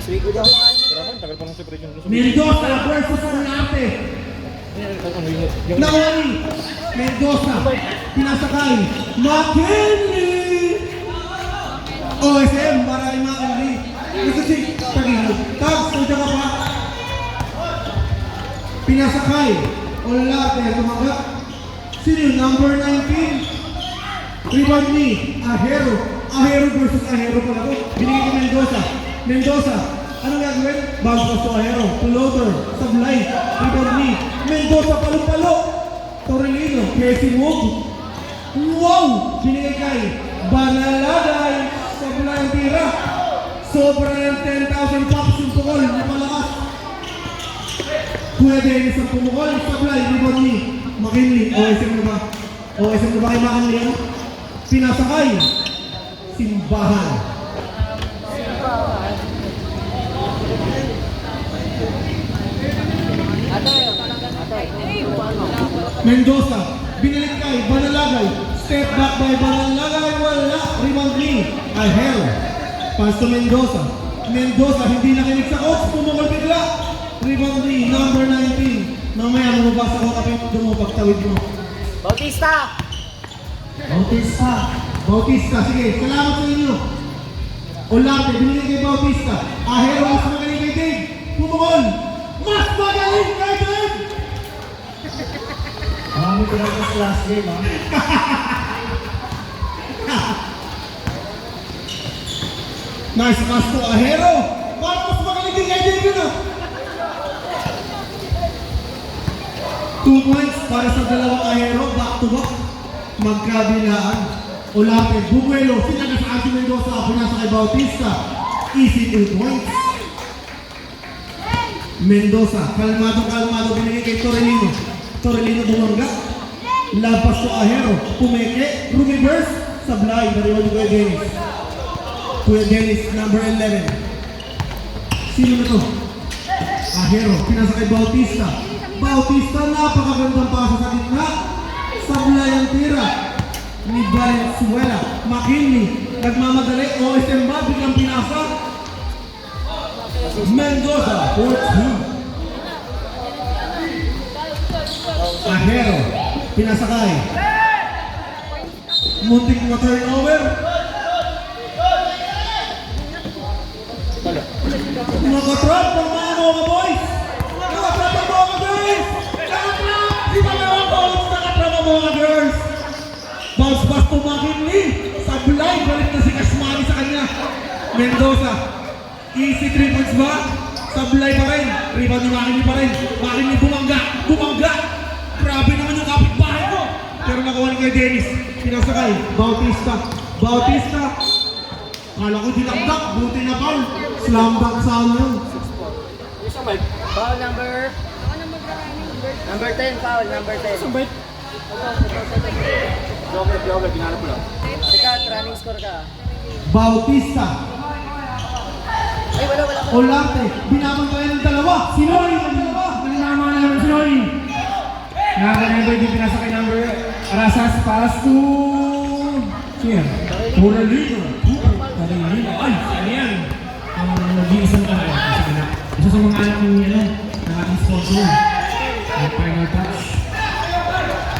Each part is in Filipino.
next week. Mendoza versus Olarte. Nawari. Mendoza. Pinasakay. McKinley. OSM. Maraming McKinley. Ito si Tagino. Tags. Nandiyan ka pa. Pinasakay. Olarte. Tumagat. Sino yung number 19? Rebound ni Ahero. Ahero versus Ahero pala ko. Binigay kay Mendoza. Mendoza. Ano gagawin? Bounce pass to Ahero. Floater. Sablay. Rebound ni Mendoza. Palo-palo. Torrelino. Casey Wood. Wow! Binigay kay Banalagay. Sablay ang tira. Sobra ng 10,000 pops yung tukol. Napalakas. Kuya Dennis ang pumukol. Sablay. Rebound ni McKinley. OSM na ba? OSM na ba kay McKinley? Pinasakay. Simbahan. Mendoza. Binalik kay Banalagay. Step back by Banalagay. Wala. Rebound ni Ahero. Pass to Mendoza. Mendoza hindi nakinig sa coach. Pumukol bigla. Rebound ni number 19. Mamaya mababasa ko kapag mo pagtawid mo. Bautista! Bautista. Bautista, sige. Salamat sa inyo. Olarte, binigay kay Bautista. Ahero, mas magaling kay Dave. Pumukol. Mas magaling kay Dave! Marami ko lang sa last game, ha? Nice pass to Ahero. Parang mas magaling din kay Dave yun, 2 points para sa dalawang Ahero. Back to back. Magkabilaan. Olarte, Buguelo, sinaga sa Asin Mendoza, punasa kay Bautista. Easy 2 points. Mendoza, kalmado, binigay kay Torrelino. Torrelino bumangga. Lapas to Ahero, pumeke, reverse, sablay, nariwan ni Kuya Dennis. Kuya Dennis, number 11. Sino na to? Ahero, pinasa kay Bautista. Bautista, napakagandang pasa sa gitna. Sablay ang tira ni Valenzuela. McKinley, nagmamadali. OSM ba? Biglang pinasa. Mendoza, 4-2. Ahero, pinasakay. Muntik na turnover. Nakatrap ng mga boys. Nakatrap ang mga girls. Nakatrap! Di ba naman boys? Nakatrap ang mga girls. Bounce pass to McKinley. Sablay, balik na si Kasmani sa kanya. Mendoza. Easy 3 points ba? Sablay pa rin. Rebound ni McKinley pa rin. McKinley bumangga. Bumangga. Grabe naman yung kapitbahay ko. Pero nakuha ni kay Dennis. Pinasakay. Bautista. Bautista. Kala ko dinakdak. Buti na foul. Slam dunk sa ano yun. Foul number 10, foul number 10. Sabay. Joker, ginanap mo lang. Teka, running score ka. Bautista. Ay, wala. Olarte. Binabantayan ng dalawa. Sinoy. Ang dalawa. Naman naman si Noy. Nakaka-number din pinasa kay number Arasas pass to... Siya. Torrelino. Torrelino. Ay, ano yan? Ang nag-iisang ka. Isa sa mga anak ng yan. Ng ating sponsor. Ang final touch.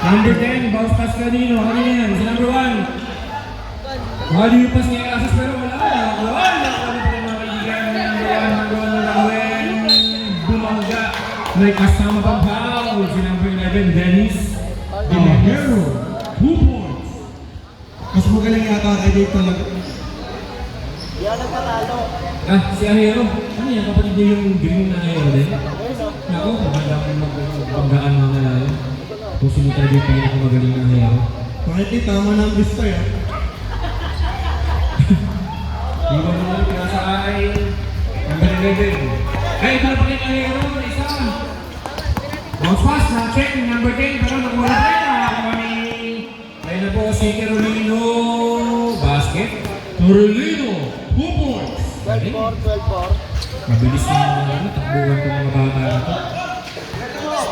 Number 10, bounce pass kanino. Kanino yan? Si number 1. Mahali yung pass ni Arasas pero wala. Wala pa rin mga kaibigan. Number 1. Bumangga. May kasama pang foul. Si number 11, Dennis. Ahero. 2 points. Mas magaling yata kay Dave talaga. Yan ang patalo. Si Ahero. Ano yan? Kapatid niya yung green na Ahero din? Ako, magandang magbanggaan mga nalayo. Kung sino talaga yung pinakamagaling na Ahero. Bakit eh, tama na ang gusto eh. Iwan mo lang pinasa ay number 11. Ay, ito na pa yung Ahero. Isa. Bounce pass na check yung number 10. Pero nakuha na tayo. Nakakuha ni... Ayun na po si Carolino. Basket. Carolino. 2 points. 12-4. Mabilis na takbuhan ko mga bata na ito.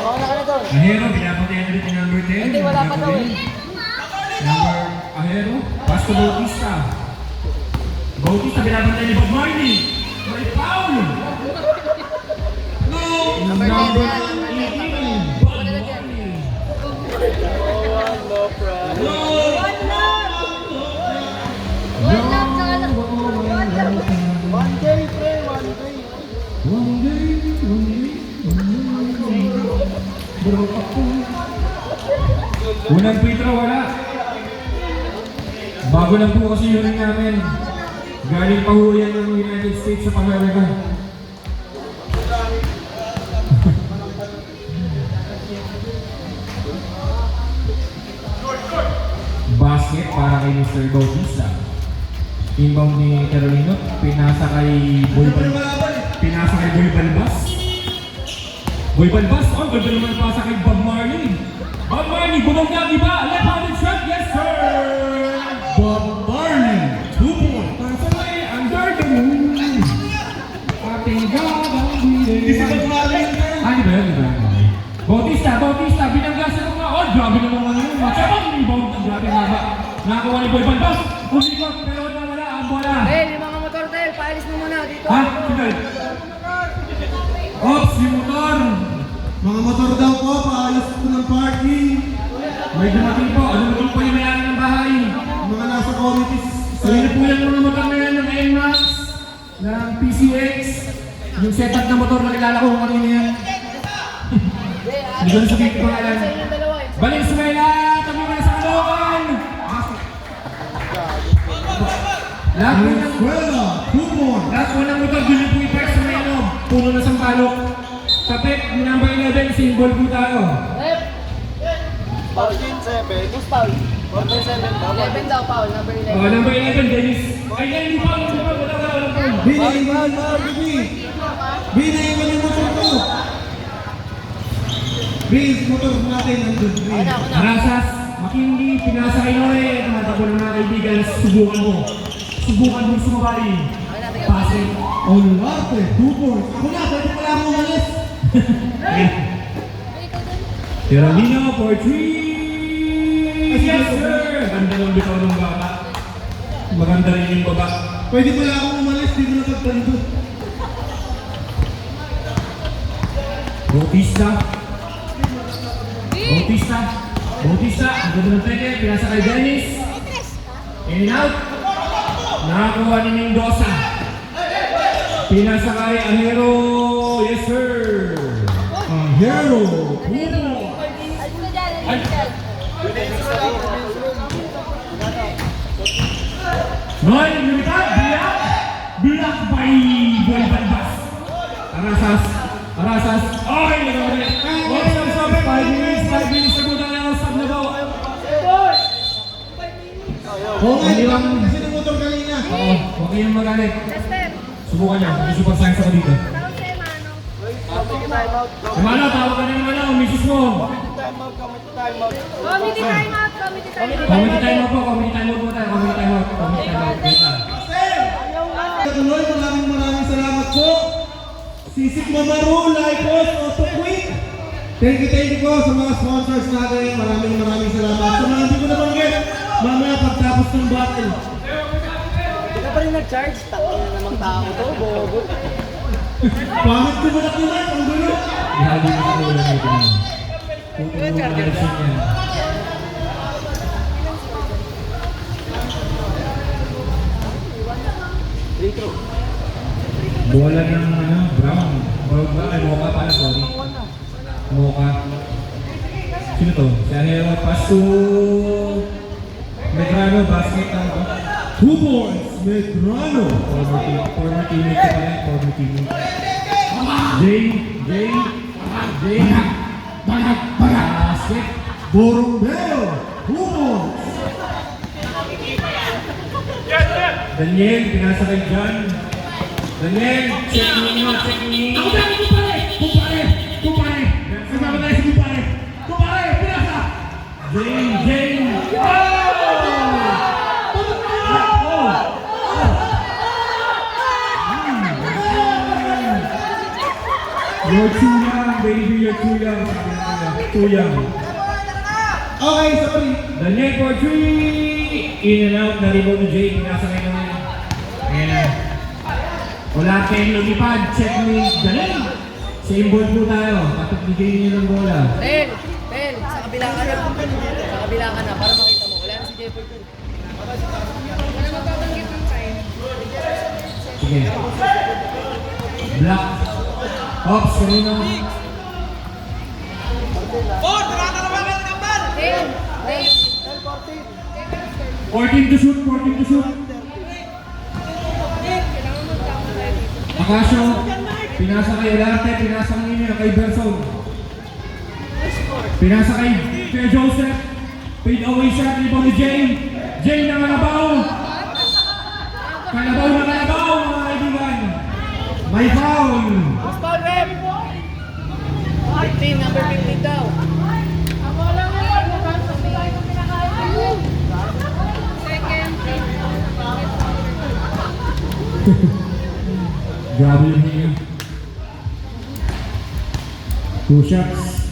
Mauna ka na doon. Ahero, pinapantayan na rin yung number 10. Hindi, wala pa daw eh. Number Ahero, pass to Bautista. Bautista, pinapantayan ni Bob Marley. May foul! Number 18, No one, no problem. One day, pre, one day. Unang free throw, wala. Bago lang po kasi yun namin. Galing pa ho yan ng United States sa Amerika. Basket para kay Mr. Bautista. Inbound ni Carolino, pinasa kay Boy Balbas. Boy Balbas, oh, ganda naman pasa kay Bob Marley. Bob Marley, bunog na, iba, left-handed shot, yes sir! Bob Marley, 2 points. Pasa kay under the moon. Ating gagawin. Isa ba Marley? Di ba yun? Bautista, binanggasan ko nga. Oh, grabe naman yun. Matsabang rebound. Ang grabe nga ba? Nakakuha ni Boy Balbas. Usikot, pero na wala ang bola. Del, yung mga motor, Del, paalis mo muna dito. Ha? Sige. Ops, yung motor. Mga motor daw po, paayos po ng parking. May dumating po. Ano dumating po yung mayari ng bahay? Mga nasa committees. Sino po yung mga motor na yan ng NMAX, ng PCX, yung setup na motor na kilala ko kung ano yan. Hindi ko na sabihin ko pangalan. Sa inyong dalawa, eh. Valenzuela! Tabi mo na sa Caloocan! Lahat po ng Eskwela, 2 points. lahat po ng motor gulo po i-park sa meno. Puno na sa palok. Kapit, number 11, symbol po tayo. Left. 14-7. Who's foul? 14-7 ba? 11 daw, Paul, number 11. Number 11, Dennis. Ay, hindi pa, wala pa. Binaiwan mo, Bibi. Binaiwan yung motor ko. Bibi, motor natin nandun. Ako na. Arasas, McKinley, pinasa kay Noe. Tumatakbo ng mga kaibigan, subukan mo. Subukan mo sumabali. Pase. Olarte, 2 points. Ako na, pwede pala ako umalis. Carolina for 3! Yes, sir! Ganda ng bitaw ng bata. Maganda rin yung baba. Pwede pala ako umalis, di mo na pagtanto. Bautista, ang ganda ng peke, pinasa kay Dennis. In and out. Nakakuha ni Mendoza. Pinasa kay Ahero. Yes, sir! Hero. Noy, lumipad, biyak by Boy Balbas. Arasas, ay, nagawin. Stop, 5 minutes na muna lang, stop na daw. Oo nga, Hindi lang. kasi ng motor kanina. Oo, huwag kayong magalit. Lester, Subukan niya, may super science ako dito. tawag sa'yo, Manong. Kumano, tawag ka na naman, misis mo. Committee time out. Committee time out po, committee time out po tayo, committee time out. Wait lang. Katuloy, maraming salamat po. Sisik Mamaru, Lycos, Auto Quick. Thank you po sa mga sponsors natin. Maraming salamat. Sa mga hindi ko nabanggit, mamaya pagtapos ng battle. Hindi ka pa rin nag-charge? Takot na namang tao to, bobo. Pangit ko ba nakinig? Ang gulo. Ihali mo sa ulo nito na. Tutulungan na rin yan. Free throw. Bola ng Brown. Mocha pala, sorry. Mocha. Sino to? Si Ahero, pass to Medrano, basket ng 2 points, Medrano. former teammate ko pala, former teammate. Jay. Basket. Borumbeo, 2 points. Daniel, pinasa kay John. Daniel, check me. Ako dami, kumpare. Sasama tayo si kumpare. Kumpare, pinasa. Jay. You're too young, baby. You're too young. Too young. Okay, sorry. Daniel for 3. In and out na rebound ni Jay. Pinasa kay naman. Ayan. Wala kayong lumipad. Check me. Daniel. Same ball po tayo. Kapag bigay niyo ng bola. Tel, sa kabila ka na. Sa kabila ka na, para makita mo. Wala na si Jeffoy ko. Wala magbabanggit ng time. Sige. Block. Ops, kanina. Tel. 14 to shoot, 14 to shoot. Akasyo, pinasa kay Olarte, pinasa kanina kay Berson. Pinasa kay Joseph. Fade away shot, rebound ni Jay. Jay na Kalabaw. Kalabaw na Kalabaw, mga kaibigan. May foul. Mas foul rep. 15, number 15 daw. Grabe yung hinga. 2 shots.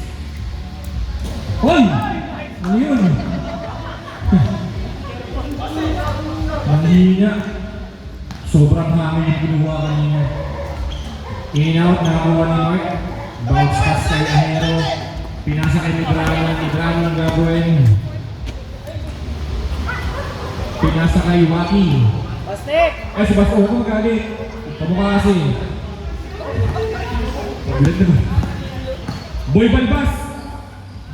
Hoy! Ano yun? Ang hina. Sobrang hangin yung kinuha kanina. In out, nakakuha ni Mark. Bounce pass kay Ahero. Pinasa kay Medrano. Medrano ang gagawin. Pinasa kay Waki. Bastik! Ay, si Basto ako magalit. Kamukha kasi. Bilat na ba? Boy Balbas!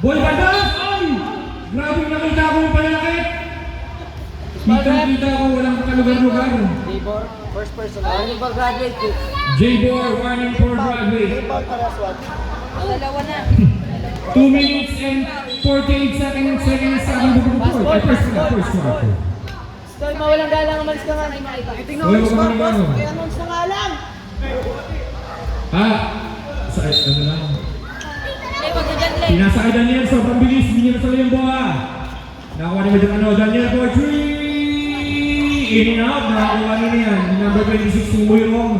Boy Balbas! Ay! Grabe nakita ko yung panalakit! Kita ko walang kalugar-lugar. J-Bor, first person. Ano ba graduate ko? J-Bor, warning for graduate. J-Bor para SWAT. Dalawa na. 2 minutes and 48 seconds sa aking bubukuport. Ay, first quarter. Stoy, mawalang galang umalis ka nga. Hindi makita. Tingnan Wala mo, ko Sport kami Boss. ano. May announce na nga lang. Ano lang? Lay, wag na dyan, Lay. Pinasa kay Daniel, sobrang bilis. Hindi niya nasala yung bola. Nakakuha ni Medyo Daniel for 3! In and out, nakakuha niya yan. Number 26 yung Muyrong.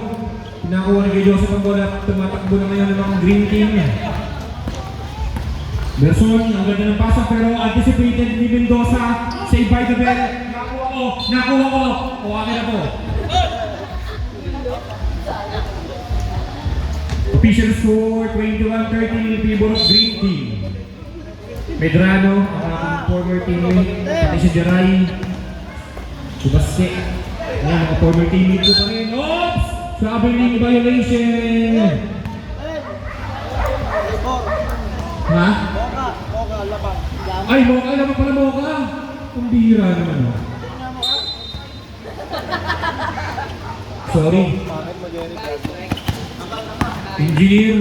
Pinakuha ni kay Joseph ang bola. Tumatakbo na ngayon ng mga green team. Berson, ang ganda ng pasa pero anticipated ni Mendoza. Save by the bell. Nakuha ko. O akin na po. Official score, 21-13 in favor of green team. Medrano, ang aking former teammate, pati si Jeray. Subaste. Ayan, mga former teammate ko pa rin. Oops! Traveling violation. Ha? Moka, lapang. Ay, Moka naman pala, Moka. Ang bihira naman. Oh. Sorry. Bakit mag-Eric? Engineer.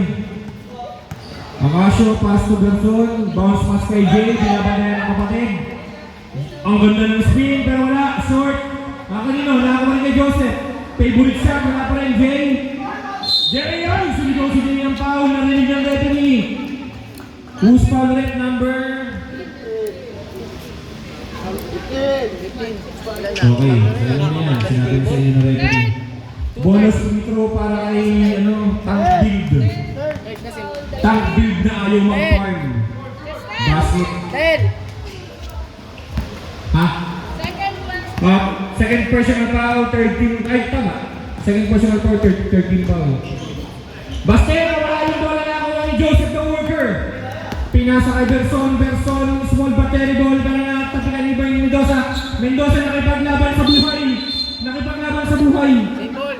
Akasyo, pass to Berson. Bounce pass kay Jay. Binabandayan ng kapatid. Ang ganda ng spin, pero wala. Short. Kanino, nakakuha rin kay Joseph. Favorite shot, wala pa rin Jay. Jay, ay! Suligaw si Jay ang foul. Narinig ng referee. Who's foul rate number? Okay, alam mo yan. Sinabi ko sa inyo na referee. Bonus intro para kay, tank build. Tank build na ayaw mag-farm. Basket. Tel. Ha? Second one. Second personal foul, third team. Ay, tama. Second personal foul, third team foul. Bastera, wala yung bola na ako ni Joseph the Worker. Pinasa kay Berson, small battery ball. Pero natapikan ni Bernie Mendoza. Mendoza nakipaglaban sa buhay. Nakipaglaban sa buhay. Same ball.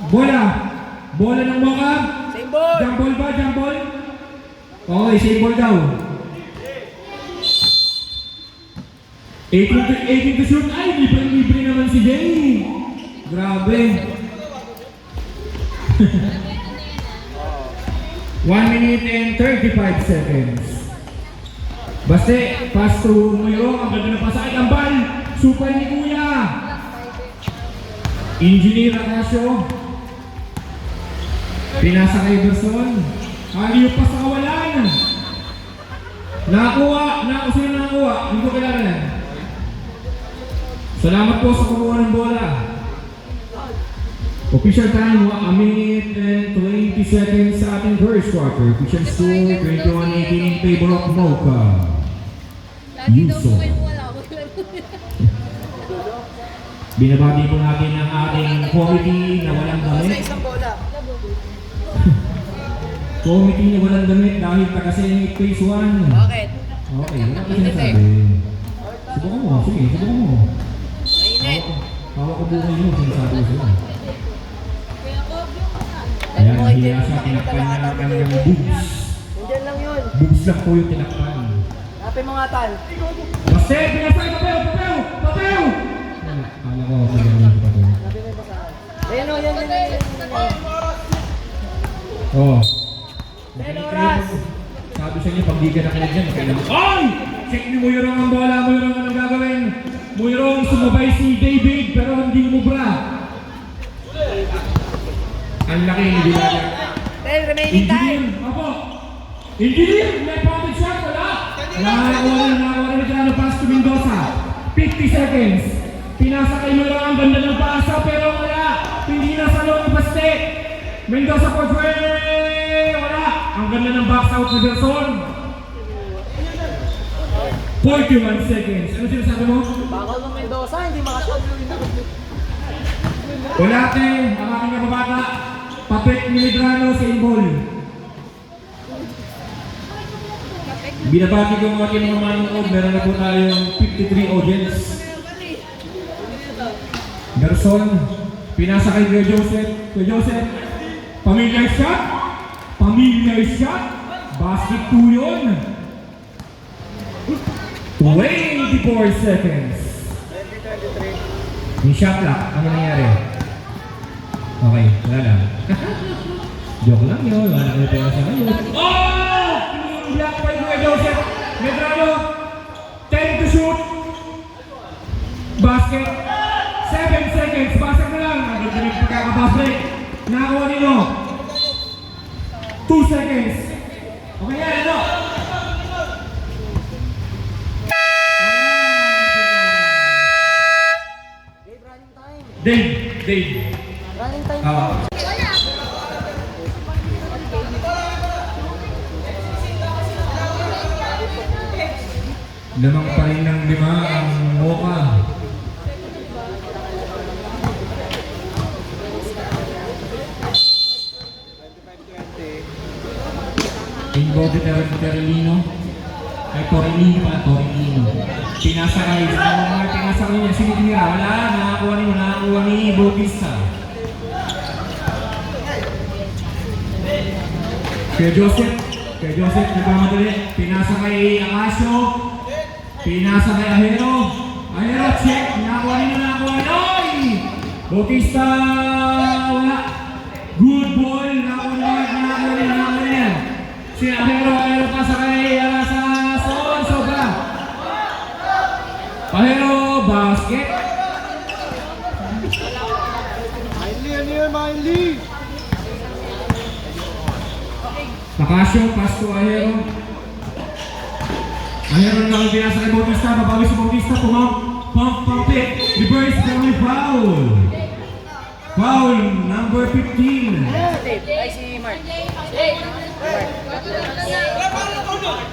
Bola ng Moka. Same ball. Jump ball ba? Jump ball? Okay, same ball daw. 18 to shoot. Ay, libre naman si Jay. Grabe. 1 minute and 35 seconds. Baste, pass to Muyrong. Ang ganda na pasakit ang ball. Super ni Kuya. Engineer Akasyo. Pinasa kay Berson. Aliyo pa sa kawalan. Nakakuha. Sino nakakuha? Hindi ko kailangan yan. Salamat po sa kumuha ng bola. Official time, 1 minute and 20 seconds sa ating first quarter. Official score, 21-18 in favor of Mocha. Yuso. Binabati po natin ang ating committee na walang Sa damit. isang bola. Committee niya walang damit dahil taga-Senate Phase 1. Bakit? Okay, wala pa sinasabi. Subukan mo, sige, subukan mo. Mainit. Hawak ko buhay mo, sinasabi ko sa'yo. Alam Ayan, mo kay hiya Jeff, siya, nakita tinakpan lahat niya ang ng video. boobs. Nandyan lang yun. Boobs lang po yung tinakpan. Napin mo nga tal. Basta, pinasay, papel! Kala ko, pinasay ko pa doon. Napin mo yung basahan. Ayan o, yan. Oo. Ten oras. Sabi sa inyo, pag di ka nakinig dyan, kailan ay! Check ni Muyurong ang bola, Muyurong anong gagawin? Muyurong sumabay si David, pero hindi umubra. Ang laki, hindi lagi. Ten remaining time. Opo. Engineer, may pocket shot, wala. Nakakuha na Medrano, pass to Mendoza. 50 seconds. Pinasa kay Muyurong ang ganda ng pasa, pero wala. Hindi na sa loob ng paste. Mendoza for three! Wala! Ang ganda ng box out ni Berson. 41 seconds. Ano sinasabi mo? Bakal ng Mendoza, hindi makashot. Wala te, ang aking kababata. Papet ni Medrano sa inbol. Binabati ko ang aking mga manonood. Meron na po tayong 53 audience. Berson, pinasa kay Kuya Joseph. Kuya Joseph, familiar shot. Familiar shot. Basket 2 yun. 24 seconds. Yung shot clock, ano nangyari? Okay, wala lang. Joke lang yun, wala na pera sa ngayon. Oh! Block by Kuya Joseph. Medrano, 10 to shoot. Basket. 7 seconds, basket na lang. Ano din yung pagkakabasket? Nakakuha nino. 2 seconds. Okay yan, ano? Dave, running time. Dave. Running time. Lamang pa rin ng 5 ang Mocha. Inbounded na rin Torellino. Ay, Torellino. Pinasa kay niya. Sinitira. Wala. Nakakuha ni Bautista. Kaya Joseph, nagmamadali. Pinasa kay Acasio. Pinasa kay Ahero. Ahero, check. Nakakuha niya. Ay! Bautista. Wala. Good ball. Nakakuha niya. Si Ahero pasa kay Arasas. Sobra. Ahero, basket. Miley! Acasio, pass to Ahero. Ahero na lang pinasa kay Bautista. Babawi si Bautista. Pump it. Reverse family foul. Foul number 15. Dave, ay si Mark.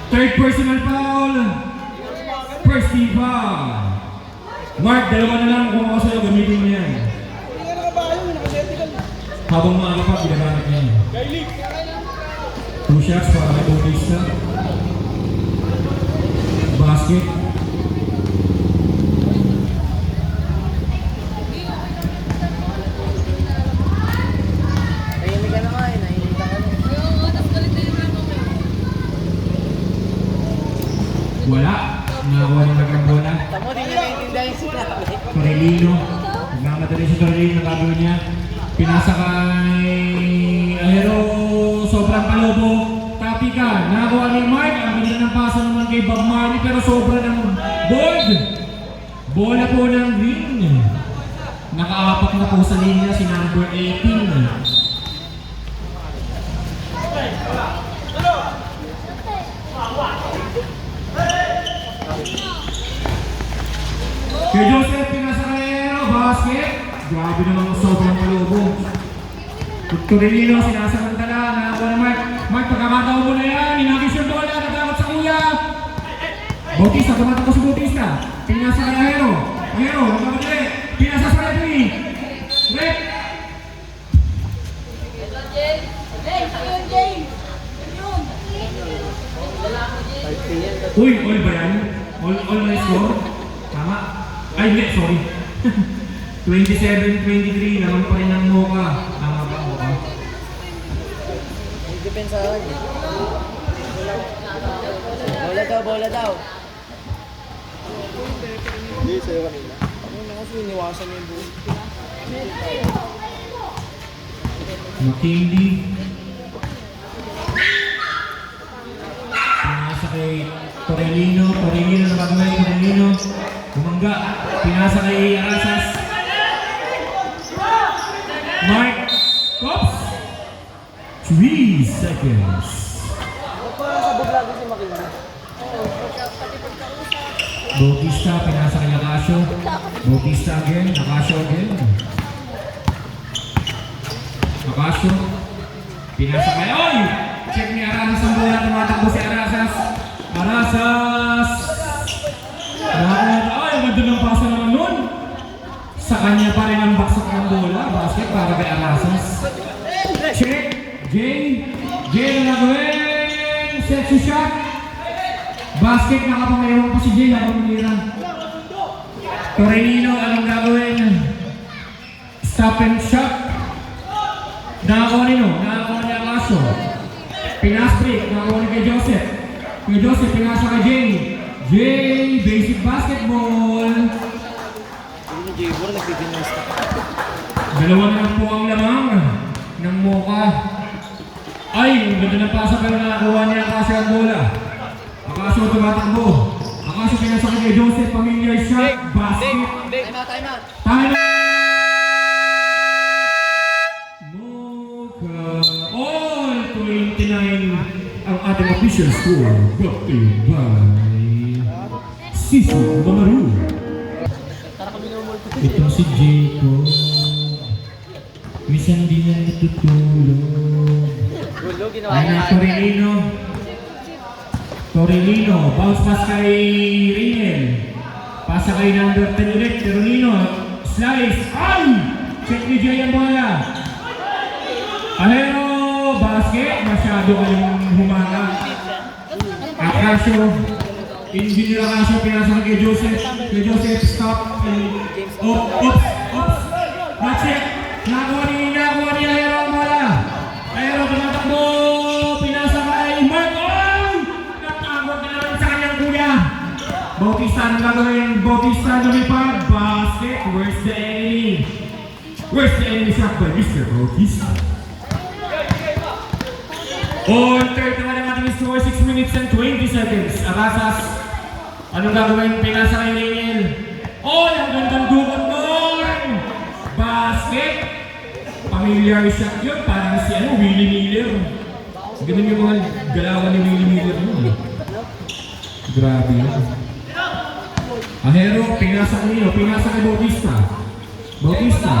Third personal foul. First team foul. Mark, dalawa na lang kung ako sa'yo, gamitin mo yan. Habang maaga pa, ginagamit niya yan. 2 shots para kay Bautista. Basket. Nahimik ka na nga eh, nahimik ka na. Wala. Nakakuha ng lagang bola. Tamo, di niya naiintindihan yung sinabi. Torellino. Nagmamadali si Torellino ng gagawin niya. Pinasa kay Ahero. Sobrang palobo. Tapi ka. Nakakuha ni Mark. Ang ganda ng pasa naman kay Bob Marley. Pero sobra ng board. Bola po ng green. Nakaapak na po sa linya si number 18. Kay Joseph, pinasa kay Ahero. Basket. Grabe namang sobrang palobo. Torellino, sinasamantala. Nakakuha na Mark. Mark, pagkakataon mo na yan. Inagis yung bola. Natakot sa kuya. Bautista, tumatakot si Bautista. Pinasa kay Ahero. Ahero, nagkamadali. Pinasa sa referee. Rep. Uy, all ba yan? All na score? Tama? Ay, hindi, sorry. 27-23, naman pa rin ang Mocha. Tama ba, Mocha? May depensa ka. Bola daw, bola daw. Hindi, sa'yo kanina. Ano na kasi iniwasan niya yung buo. McKinley. Pinasa kay Torelino. Torelino na pagmay. Torelino. Bumangga. Pinasa kay Arasas. Mark. Cops. 3 seconds. Parang sabog lagi si Makina. Bautista. Pinasa kay Acasio. Bautista again. Acasio again. Acasio. Pinasa kay... Oy! Check ni Arasas ang bola. Tumatakbo si Arasas. Arasas! Ay, ang ganda ng pasa naman nun. Sa kanya pa rin ang baksak ng bola. Basket para kay Arasas. Check. Jay. Jay na nagawin. Sexy shot. Basket. Nakapangayawan pa si Jay. Nakapangira. Torelino. Anong gagawin? Stop and shot. Nakakuha nino. Nakakuha ni Acasio. Pinastrik. Nakakuha ni kay Joseph. Kay Joseph. Pinasa kay Jay. Jay. Basic basketball. Hindi ni J-Bor, nagpipinasta. Dalawa na lang po ang lamang ng Mocha. Ay, ang ganda ng pasa pero nakakuha niya Acasio ang bola. Acasio tumatakbo. Acasio pinasa kay Joseph. Familiar shot. Basket. Time out, time out. Time out! Mocha. All 29 ang ating official score. Brought to you by Sisi Mamaru. Itong si Jacob. Minsan di na natutulog. Gulo, ginawa Ay na, Torelino. Torelino. Bounce pass kay Rinel. Pasa kay number 10 ulit. Torelino. Slice. Ay! Check ni Jay ang bola. Ahero. Basket. Masyado kayong humaga. Acasio. Engineer Acasio. Pinasa kay Joseph. Kay Joseph. Stop. Oops. That's it. Nakuha ni Ahero ang bola. Ahero tumatakbo. Pinasa kay Mark. Ay! Natagod na naman sa kanyang kuya. Bautista ang gagawin. Bautista lumipad. Basket. Where's the enemy? Where's the enemy shot by Mr. Bautista? On third naman ang ating score, 6 minutes and 20 seconds. Arasas. Anong gagawin? Pinasa kay Rinel. Oh, ang gandang dukot doon! Basket! Familiar shot yun. Parang si Willie Miller. Ganun yung mga galawan ni Willie Miller yun. Grabe yun. Ahero, pinasa kanino? Pinasa kay Bautista. Bautista.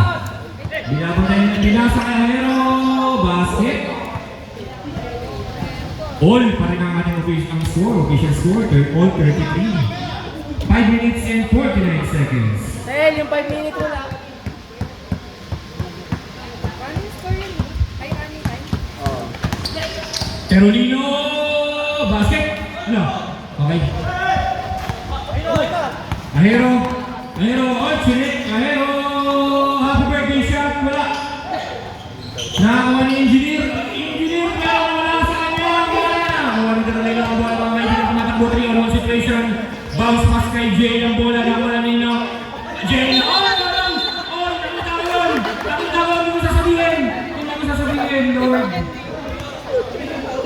Binabang na yun. Pinasa kay Ahero. Basket. All pa rin ang ating official score. All 33. 5 minutes and 49 seconds. Tel, yung 5 minutes wala. Carolino! Basket! Ano? Okay. Ahero! Ahero! Oh, chinik! Ahero! Happy birthday shot! Wala! Nakakuha ni Engineer! Engineer! Wala sa kanya! Wala! Nakakuha ni Carolino ang bola. Mga kaibigan tumatakbo 3-on-1 situation. Bounce pass kay Jay ang bola. Nakakuha nino. Jay! Oh! Nakita ko yun! Nakita ko! Hindi mo sasabihin! Hindi mo sasabihin, Lord!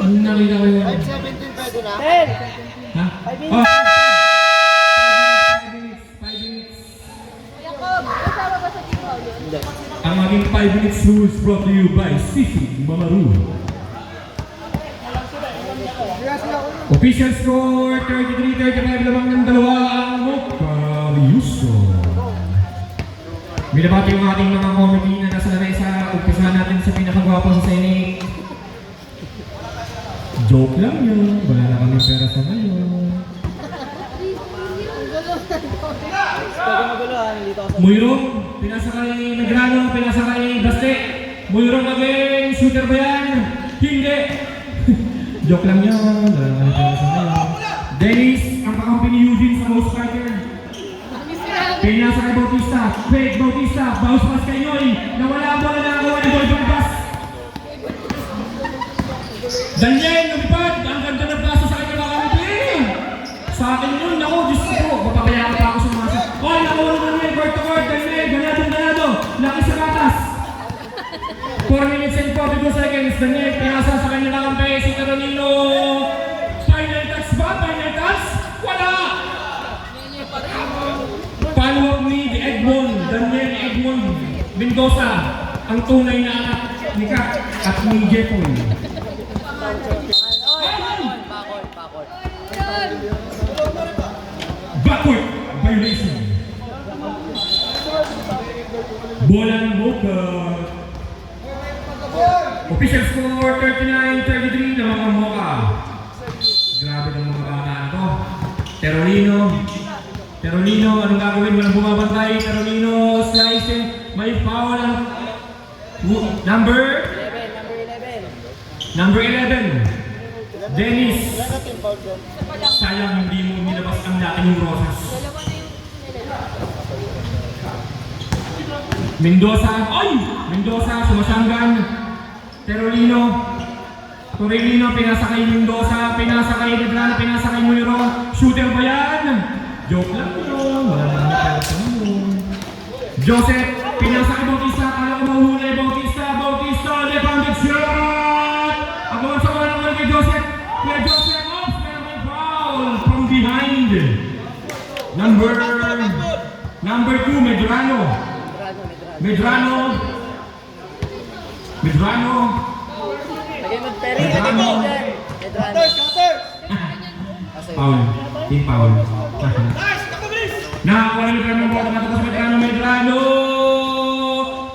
Nakita ko yun. 5-17 pwede na. Tel! Ha? 5 Oh! minutes. 5 minutes. Jacob, kasama ba sa Team Paolo? Ang aking 5 minutes rules brought to you by Sisi Mamaru. Official score 33-35 lamang ng dalawa ang Mocha Riuso. Binabati yung ating mga comedy na nasa lamay sa umpisa natin sa pinakagwapo sa Senate. Joke lang yun. Wala na kami pera sa ngayon. Pwede magulo ha, nandito ako sa... Muyrong, pinasa kay Medrano, pinasa kay Baste. Muyrong again, shooter ba yan? Hindi! Joke lang yun. Dennis, ang kakampi ni Eugene sa most fighter. Pinasa kay Bautista. Fake Bautista. Bounce pass kay Noy. Nawala ang bola na nagawa ni Boy Balbas. Daniel, lumipad. Ang ganda ng paso sa kanya makamiti. Sa akin yun, ako, Diyos ko. Mapapayakan pa ako sa mga sa... Oy, nakuha na naman. Word to word. Daniel, ganado. Laki sa gatas. 4 minutes and 42 seconds. Daniel, pinasa sa kanya kakampi. Si Carolino. Final touch ba? Final touch? Wala! Follow-up ni Edmond, Daniel Edmond Mendoza, ang tunay na anak ni Kat at ni Jeffoy. Bakol. Backward violation. Bola ng Boca. Official score 39-33 ng mga Mocha. Grabe ng mga kabataan to. Terolino, anong gagawin? Walang bumabantay. Terolino, slicing. May foul ang number 11. Dennis. Sayang hindi mo nilabas ang dati ng Rosas. Mendoza, sumasanggan. Terolino, pinasakay Mendoza, pinasakay Medrano, pinasakay Muliro. Shooter ba yan? Joke lang yun. Wala naman na yun. Joseph, pinasakay Bautista. Kala ko mahulay Bautista, left-handed shot! Agawan sa wala naman kay Joseph. Kaya Joseph, oops, meron may foul from behind. Number 2, Medrano. Lagay mo Terry. Medrano. Foul. Team foul. Nakakuha ni Medrano ang bola. Matapos Medrano.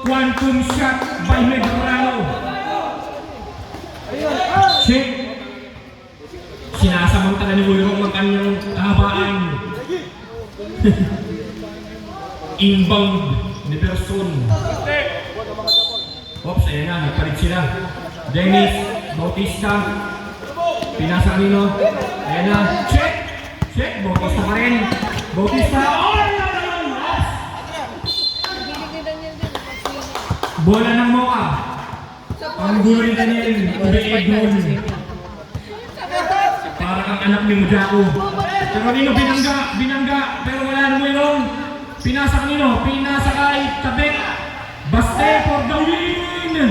Quantum shot by Medrano. Check. Sinasamantala ni Wilrong ang kanyang kahabaan. Inbound ni Person. Oops, ayan na, nagpalit sila. Dennis, Bautista, pinasa kanino. Ayan na, check, Bautista pa rin. Bautista, bola ng Mocha. Ang gulo ni Daniel, ubi-egg goal. Para kang anak ni Mujako. Pero kanino binangga, pero wala na mo yun. Pinasa kanino, pinasa kay Tabek. Baste for the win!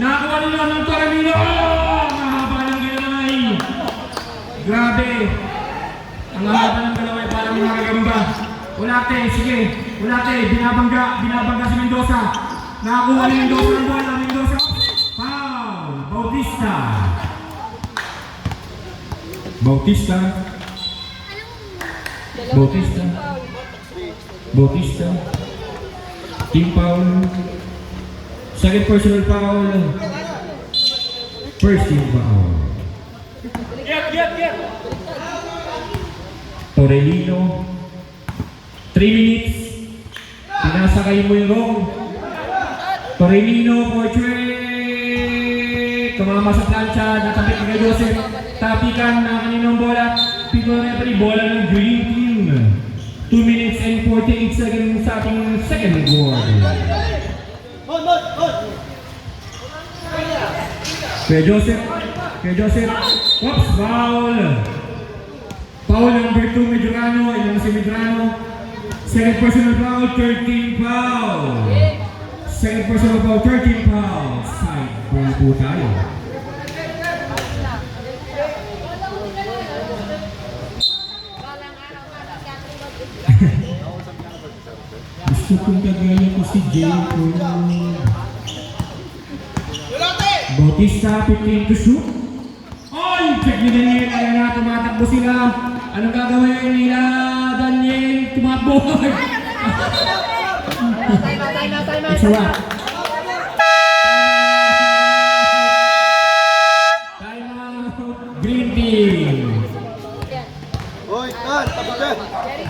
Nakakuha nila ng Taramino! Mahaba ng ginamay! Grabe! Ang haba ng ginamay parang nakagamba. Ulate, sige! Ulate, binabangga si Mendoza. Nakakuha ni Mendoza ng bola. Mendoza, foul! Bautista. Team foul. Second personal foul. First team foul. Torelino. 3 minutes. Pinasakay mo yung wrong. Torelino for trick. Tumama sa plancha. Natapik kay Joseph. Tapikan na kaninong bola. Pino referee. Bola ng green team. 2 minutes and 48 seconds sa ating second quarter. Kaya Joseph, oops, foul! Foul number 2, Medrano, ilan si Medrano. Second personal foul, 13 foul. Second personal foul, 13 foul. Side ball po tayo. Gusto kong kagaya ko si Jacob. Bautista, 15 to shoot. Oy! Check ni Daniel. Ayan na, tumatakbo sila. Anong gagawin nila? Daniel, tumakbo. It's a wrap. Time out. Green team.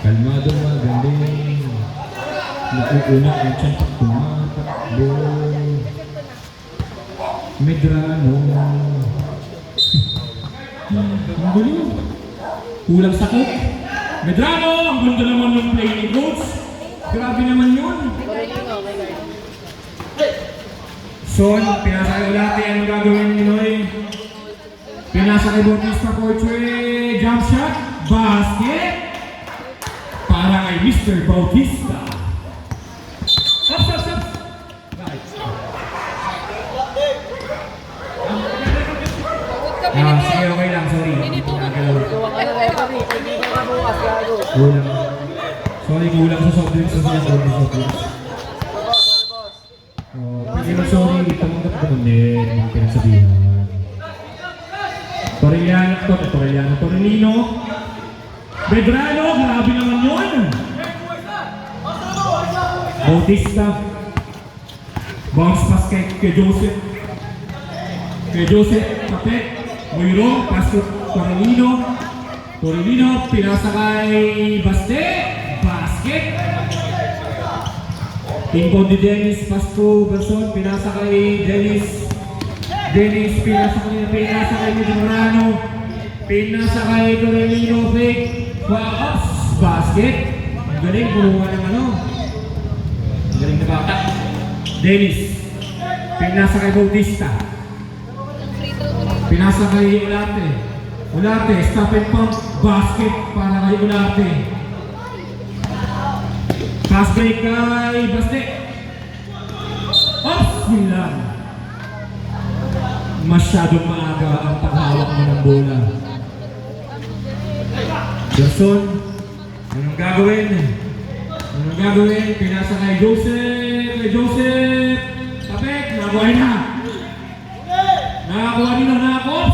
Kalmado, magaling. Nauuna ang tiyan pag tumatakbo. Medrano. Ang galing. Kulang sa cook. Medrano, ang ganda naman ng play ni Coach. Grabe naman yun. Corelino, okay guard. Son, pinasa kay Ulate. Ano gagawin ni Noy? Pinasa kay Bautista Portrait. Jump shot. Basket. Para kay Mr. Bautista. Up, up, up. Right. Sige, okay lang. Sorry. Nagalaw. Tuwa ka na referee. Kaibigan ka bukas, gago. Kulang. Sorry, kulang sa soft drinks sa soft drinks. Oh, pwede mo sorry, tumanggap ko nun din yung pinagsabihan. Torellino. Medrano, grabe naman yun. Bautista. Bounce pass kay Joseph. Tapet. Moirong, pass to Torellino, pinasa kay Baste. Basket. Inbound ni Dennis, pass to Berson, pinasa kay Dennis, pinasa kay Medrano, pinasa kay Torellino, fake, ups, basket. Ang galing, puluhan ng ano. Ang galing na bata. Dennis, pinasa kay Bautista, pinasa kay Ulate, stop and pump, basket para kay Ulate. Pass break kay Baste. Off! Yun lang. Masyadong maaga ang paghawak mo ng bola. Gerson, anong gagawin? Pinasa kay Joseph. Tapet, nakakuha na.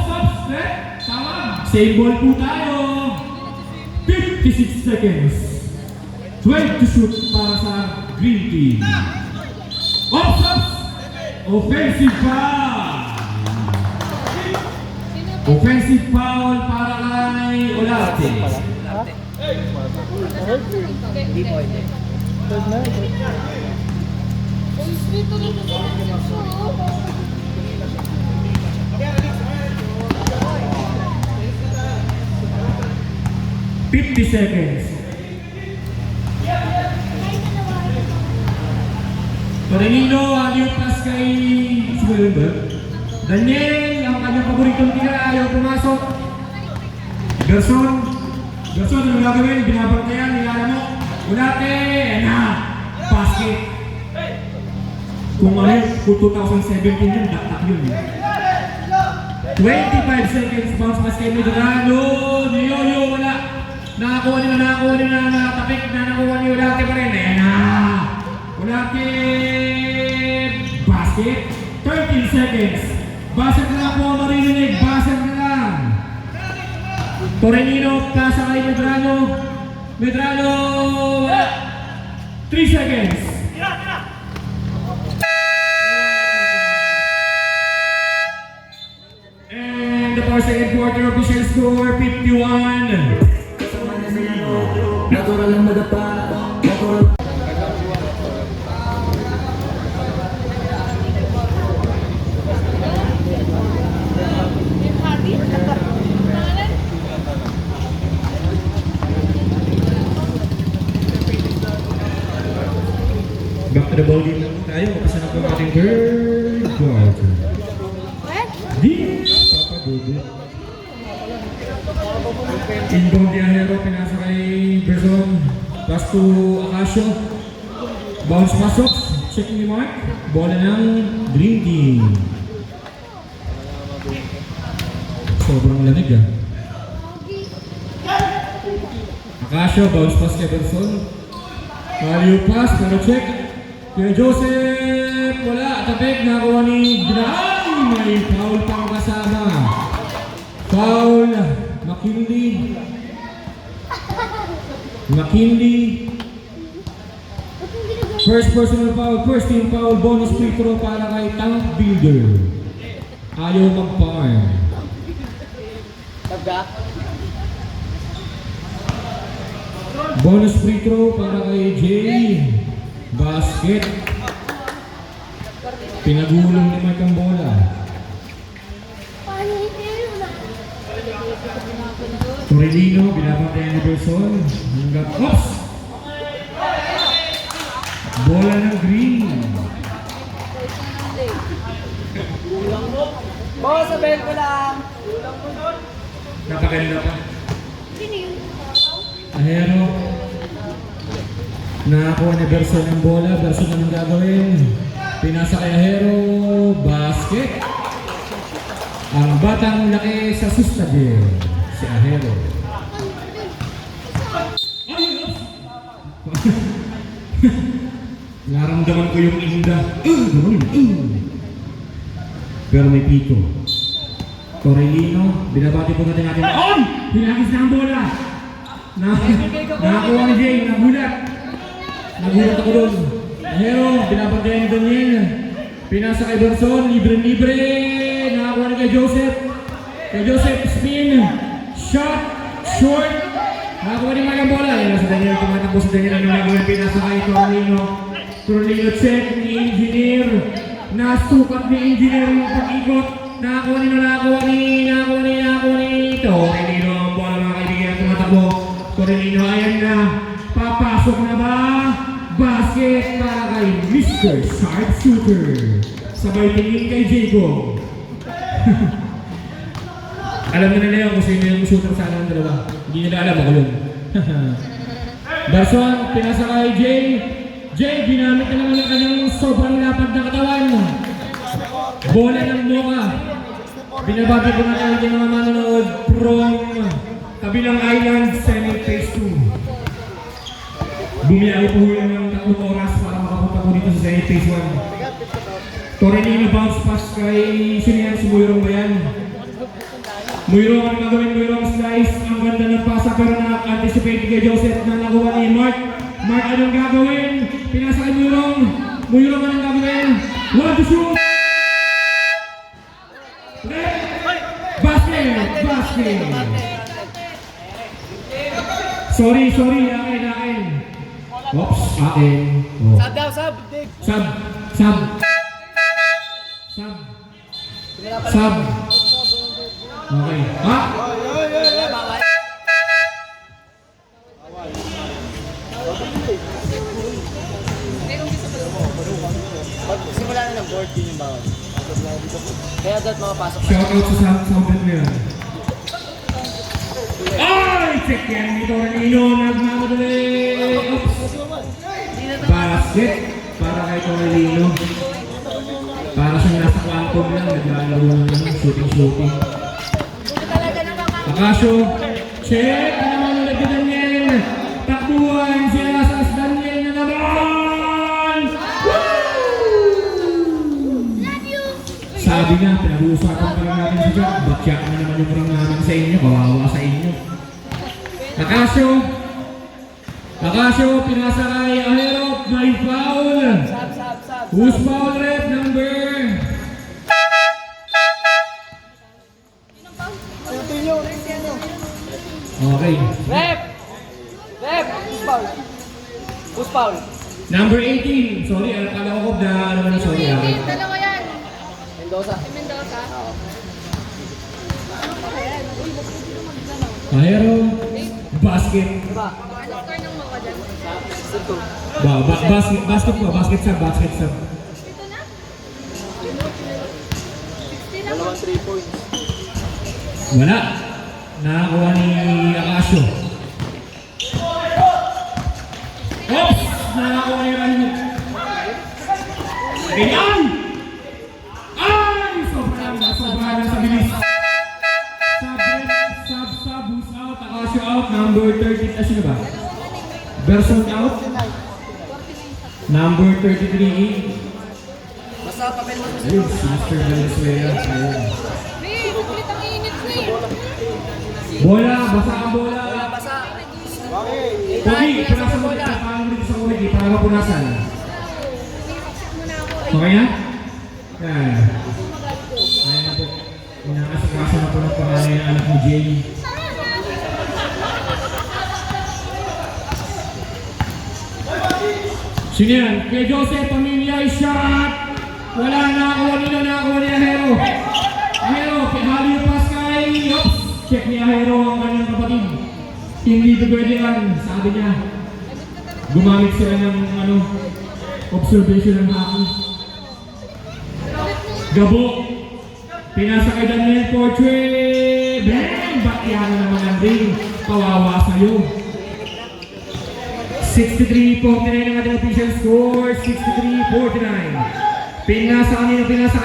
Stop. Tama. Same ball po tayo. 56 seconds. 12 to shoot para sa Green Team. Ops! Offensive foul para kay Olarte. Hindi po, hindi. Uy, dito rin kasi nag-show. 50 seconds. Torellino, yung pass kay Daniel, ang kanyang paboritong tira, ayaw pumasok. Gerson, ano gagawin? Binabantayan, nilalamok. Ulate, basket. Kung 2017 yun, daktak yun. 25 seconds, bounce pass kay Medrano. Niyoyo, wala. Nakakuha nila, nakatapik na nakuha ni Ulate pa rin. Ulate, basket. 13 seconds. Basket na lang po ang maririnig. Basket na lang. Torellino, kasa kay Medrano. Wala. 3 seconds. And the first second quarter official score, 51. Natural lang madapa. Back to the ball game lang tayo. Kapasa na po ang ating third quarter. Di, Papa Bobo. Inbound Diahero, pinasa kay Berson. Pass to Acacio. Bounce pasok. Check ni Mark. Bola ng Green Team. Sobrang lamig Acacio, bounce pass kay Berson. Value pass, pero check. Kaya Joseph, wala. Tapik, nakuha ni Bray. May foul pang kasama. Foul, McKinley. First personal foul, first team foul, bonus free throw para kay Tank Builder. Ayaw mag-farm. Tabga. Bonus free throw para kay Jay. Basket. Pinagulong ni Mike ang bola. Paano hindi yun? Torelino, binabantayan ni Berson. Hanggang, oops! Bola ng green. Boss, sabel ko lang. Napakaganda pa. Ahero. Nakakuha ni Berson ng bola. Berson anong gagawin? Pinasa kay Ahero. Basket. Ang batang laki sa Sustage. Si Ahero. Naramdaman ko yung inda. Pero may pito. Torelino, binabati po natin natin. On! Pinagis na ang bola! Nakakuha ni Jay, nagulat. Nagulat ako doon. Ahero, binabantayan ni Daniel. Pinasa kay Berson, libre-libre. Nakakuha ni kay Joseph. Kay Joseph, spin. Shot. Short. Nakakuha ni Mike ang bola. Yan sa Daniel, tumatakbo sa Daniel. Ano nagawin? Pinasa kay Torelino. Torelino check ni Engineer. Nasukat ni Engineer yung pag-ikot. Nakakuha ni Torelino ang bola mga kaibigan. Tumatakbo. Torelino, ayan na. Papasok na ba? Basket para kay Mr. Sharpshooter. Sabay tingin kay Jacob. Alam na nila yun kung sino yung shooter sa alam ng dalawa. Hindi nila alam ako yun. Berson, pinasa kay Jay. Jay, ginamit na naman ang kanyang sobrang lapad na katawan. Bola ng Mocha. Binabati ko na natin yung mga manonood from kabilang island, Senate Phase 2. Bumiyahe po yan ng 3 oras para makapunta po dito sa Senate Phase 1. Torelino bounce pass kay Sinian si Muyrong ba yan? Muyrong, ang gagawin Muyrong slice. Ang ganda ng pasa pero na-anticipate kay Joseph na nakuha ni Mark. Mark, anong gagawin? Pinasa kay Muyrong. Muyrong, anong gagawin? 1 to shoot! Basket! Sorry, akin. Oops, akin. Oh. Sab daw, sab. Sab. Okay. Ha? Bawal. Simula na ng board din yung bawal. Kaya dapat makapasok. Shoutout sa soundbed na yan. Ay! Check yan ni Torelino. Nagmamadali. Oops. Basket. Para kay Torelino. Para siyang nasa quantum lang. Naglalaro ng shooting. Akasyo. Check. Ano naman ulit ni Daniel. Takbuhan. Sila sa Daniel na naman. Sabi nga, pinag-uusapan pa lang natin sa Jack. Batya na naman yung ring namin sa inyo. Kawawa sa inyo. Akasyo, pinasa kay Ahero. May foul. Sab. Who's foul rep number? Okay. Rep! Who's foul? Number 18. Sorry, akala ko na naman na sorry. Dalawa yan. Mendoza. Mendoza. Ahero. Basket. Diba? Ano score ng mga dyan? Basket sub. Ito na? 60 lang. Dalawang 3 points. Wala. Nakakuha ni Akasyo. Oops! Nakakuha ni Ryan. Ayan! Ay! Sobrang sa bilis. Sub, who's out? Akasyo out. Number 30. Sino ba? Berson out. Number 33. Basta papel mo. Ayun, si Mr. Venezuela. Ayun. May, kulit ang init na eh. Bola, basa ang bola. Basa. Pogi, punasan mo dito. Paano mo dito sa Pogi? Para mapunasan. Muna ako. Okay na? Yan. Ayan na po. Inakasakasa na po ng pangalan ng anak ni Jay. Sino yan? Kay Joseph Pamilya, shot! Wala na ako ni Ahero. Ahero, Halio Pascay. Oops! Check ni Ahero ang kanyang kapatid. Hindi ito pwede yan, sabi niya. Gumamit sila ng observation ng hockey. Gabo. Pinasa kay Daniel Portrait. Bang! Bakyan na naman ang ring. Kawawa sa'yo. 63-49 ang ating official score. 63-49. Pinasa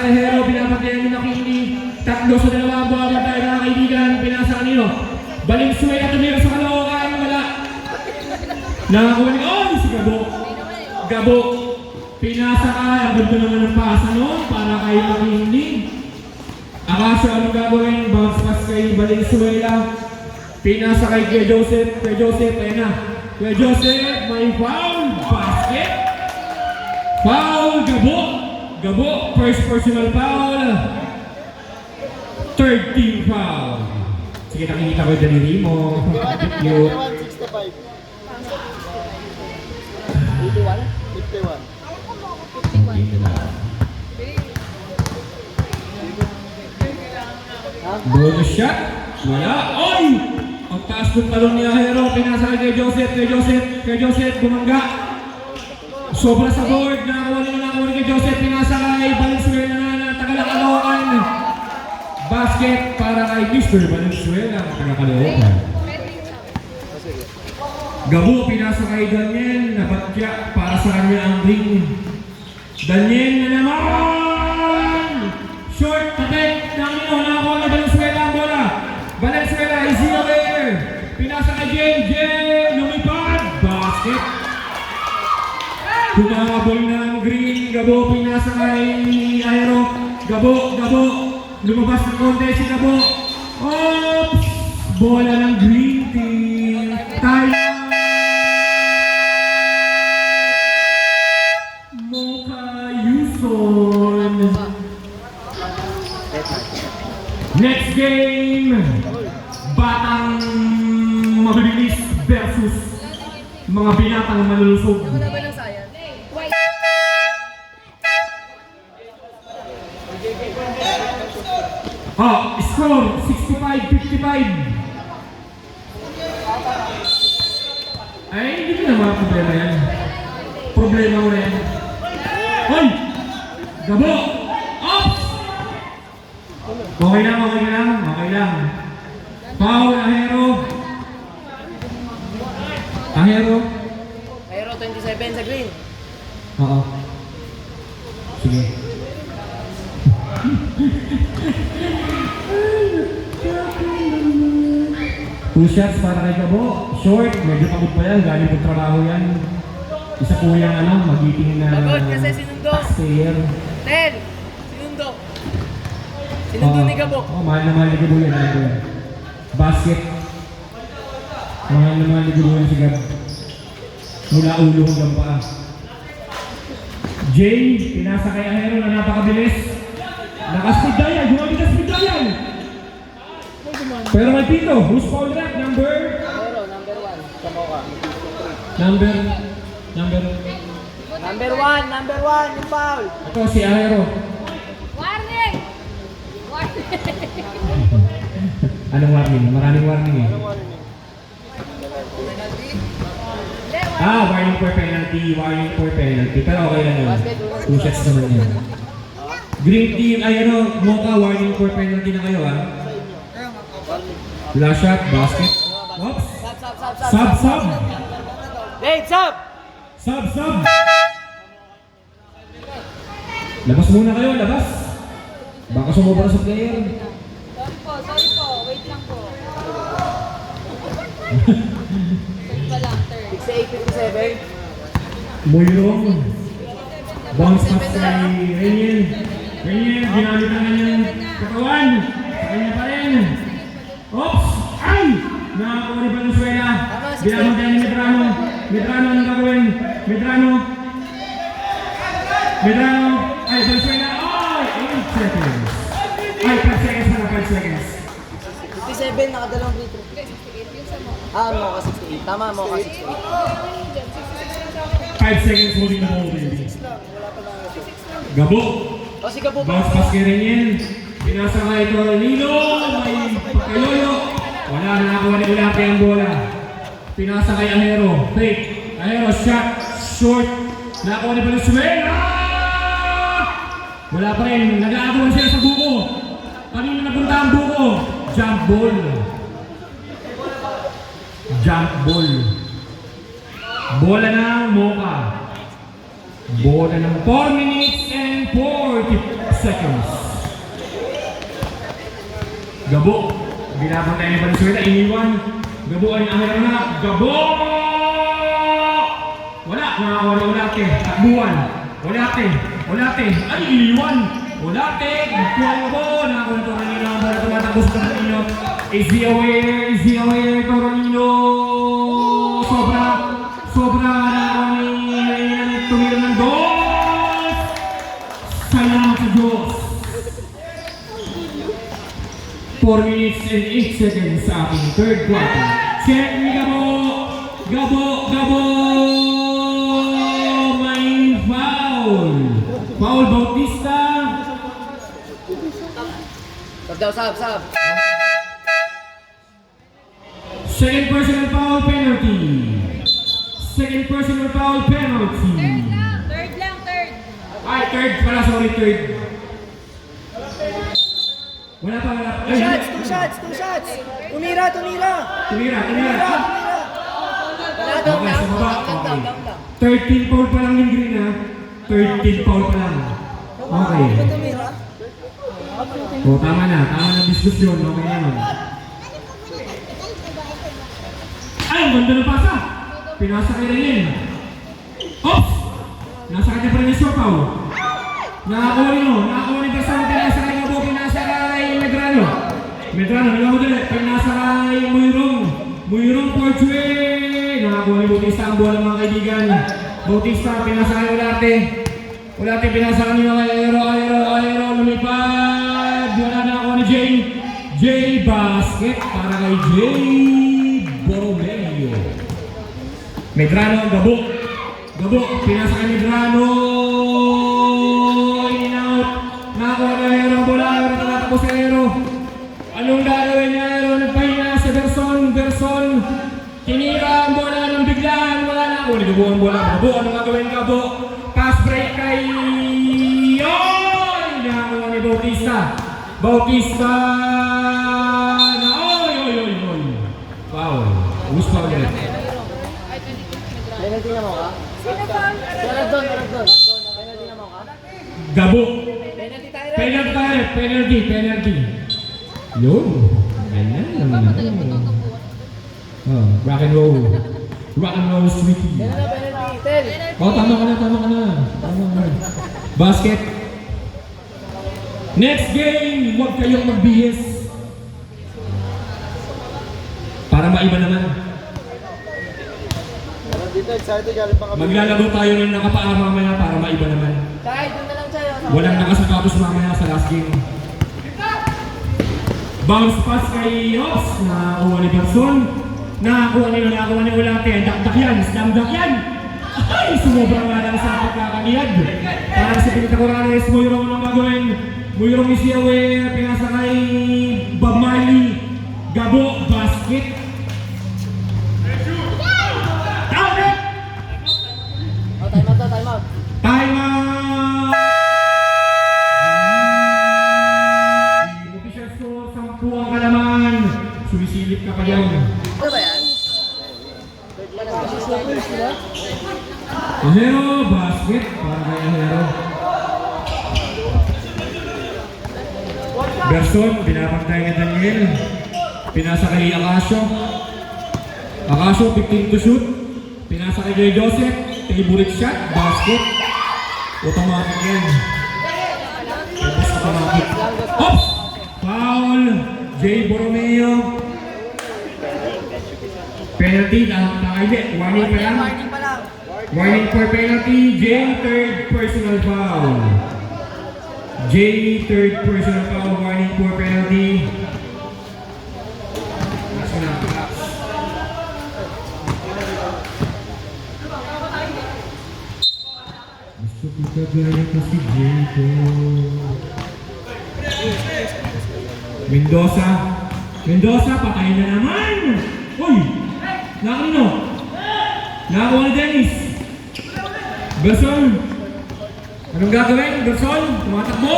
kay Hero. Pinapagyan mo na Kini. 3 sa 2 ang buwan tayo mga kaibigan. Pinasa kanino. Valenzuela tumira sa Caloocan. Wala. Nakakuha ni si Gabo. Gabo. Pinasa ka. Ang ganda naman ng pasa noon para kay Makini. Akasha, anong gagawin? Bounce pass kay Valenzuela. Pinasa kay Kuya Joseph. Kuya Joseph, ayun na. Kuya Joseph, may foul. Basket. Foul, Gabo. Gabo, first personal foul. Third team foul. Sige, nakikita ko yung daliri mo. Cute. 65. 51. Bonus shot. Wala. Oy! Ang taas ng talong ni Ahero. Pinasa kay Joseph. Kay Joseph, bumangga. Sobra sa board. Nakakuha kay Joseph. Pinasa kay Valenzuela na taga-Caloocan. Basket para kay Mr. Valenzuela. Taga-Caloocan. Gabo, pinasa kay Daniel. Nabatya para sa kanya ang ring. Daniel na naman! Short, tatek, nakakuha na Valenzuela ang bola. Valenzuela is here. Pinasa kay JJ, lumipad. Basket. Kumabol na ang green. Gabo, pinasa kay Aero. Gabo. Lumabas ng konti si Gabo. Oops! Bola ng green team. Time. Mocha Yuson. Next game, batang mabibilis versus mga binatang malulusog. Wala ba ng sayang? Score 65-55. Ay, hindi ko na mga problema yan. Problema mo na yan. Hoy! Gabo! Ops! Okay lang. Foul, Ahero. Aero 27 sa green. Oo. Sige. Two shots para kay Gabo. Short, medyo pagod pa yan. Galing po trabaho yan. Isa po yung magiting na Pagod kasi sinundo. taxpayer. Tel! Sinundo ni Gabo. Mahal na mahal ni Gabo yan. Basket. Mahal na mahal ni Gabo yan si Gab. Mula ulo hanggang paa. Jay, pinasa kay Ahero na napakabilis. Naka-speed dial. Gumamit na speed dial. Pero may pito. Who's foul rep? Number 1. Sa Mocha. Number Number 1 yung foul. Ito si Ahero. Warning! Anong warning? Maraming warning eh. Warning for penalty. Pero okay lang yun. 2 shots naman yun. Green team, Mocha, warning for penalty na kayo Last shot, basket. Oops. Sub. Dave, sub! Sub. Labas muna kayo, labas. Baka sumobra sa player. Sorry po. Wait lang po. Third pa lang, third. 68-57. Moyrong. Bounce pass kay Reniel, ginamit ang kanyang katawan. Sa kanya pa rin. Oops! Ay! Nakakuha ni Valenzuela. Ginamit niya ni Medrano. Medrano, anong gagawin? Medrano. Ay, Valenzuela. Ay! 8 seconds. Ay, 5 seconds na 5 seconds. 57, nakadalawang free throw. 68 yung sa mo. Mocha 68. Tama, Mocha 68. 5 seconds holding the ball, baby. Gabo. Si Gabo pa. Bounce pass kay Reniel. Pinasa kay Tornillo. May pagkayolo. Wala na nakakuha ni Ulate ang bola. Pinasa kay Ahero. Fake. Ahero, shot. Short. Nakuha ni Valenzuela. Wala pa rin. Nag-aagawan siya sa buko. Kanina napunta ang buko. Jump ball. Jump ball. Bola ng Mocha. Bola ng 4 minutes and 40 seconds. Gabo. Binabang tayo ni Valenzuela. Iniwan. Gabo ay Ahero na. Gabo! Wala. Wala. Takbuhan. Wala. Ay, iniwan. Wala. Nagkuha yung Gabo. Nakakuha na Toronino. Ang bola tumatakbo sa Toronino. Is he aware, Toronino? Sobra na ni tumira ng dos. Salamat sa Diyos. 4 minutes and 8 seconds sa ating third quarter. Check ni Gabo. May foul. Foul Bautista. Sab daw, sab. Second personal foul penalty. Third lang. Ay, third pala, sorry, third. Wala pa. Two shots. Tumira. Tumira. Wala daw Okay, lang. sa baba. Down Okay. lang. 13 foul pa lang yung green ha. 13 foul pa lang. Okay. Tumira. O, tama na diskusyon. Okay naman. Ay, ang ganda ng pasa. Pinasa kay Renin. Oops! Nasa kanya pa rin yung Sopaw. Nakakuha ni Basang. Pinasa kay Gabo. Pinasa kay Medrano, nagawa dali. Pinasa kay Muyrong Porchue. Nakakuha ni Bautista ang bola mga kaibigan. Bautista, pinasa kay Ulate, pinasa kanina kay Aero, lumipad. Wala na ako ni Jay basket para kay Jay Borromeo. Medrano, Gabo, pinasa kay Medrano. In and out. Nakakuha ni Aero ang bola. Aero, tumatakbo si Aero. Anong gagawin ni Aero? Nagpahinga si Berson. Tinira ang bola ng biglaan. Wala na. Uli, Gabo ang bola. Gabo, anong gagawin Gabo? Pass break kay... Oy! Nakakuha ni Bautista. Na oy. Wow. Gusto ko ulit. Penalty na mo ka? Sino foul? Meron doon. Penalty na mo ka? Gabo. Penalty tayo. Penalty. Yun. Ganyan naman. Oh, rock and roll sweetie. Penalty. Tel. Oh, tama ka na. Basket. Next game, huwag kayong magbihis. Para maiba naman. Dito, excited galing pa kami. Maglalaro tayo ng nakapaa mamaya para maiba naman. Tay, doon na lang sa'yo. Walang nakasapatos mamaya sa last game. Bounce pass kay Ops. Nakakuha ni Berson. Nakakuha ni Ulate. Dakdak yan. Slam dunk yan. Ay! Sumobra nga lang sa pagkakaniyad. Parang si Pinita Corrales. Muyrong ang gagawin. Muyrong is aware. Pinasa kay Bob Marley. Gabo. Basket. Out! Time out. Time out! Official score, 10 ka naman. Sumisilip ka pa dyan. Ano ba yan? Ahero, basket. Para kay Ahero. Berson, binabantay ni Daniel. Pinasa kay Akasio. 15 to shoot. Pinasa kay Joseph. Favorite shot, basket. Automatic yan. Automatic. Oops! Foul. Jay Borromeo. Penalty. Warning pa lang. Warning for penalty. Jay, third personal foul. Warning for penalty. Gusto ko kagaya kasi Jayco. Mendoza, patay na naman! Uy! Nakanino? Nakakuha ni Dennis. Berson. Anong gagawin? Berson, tumatakbo.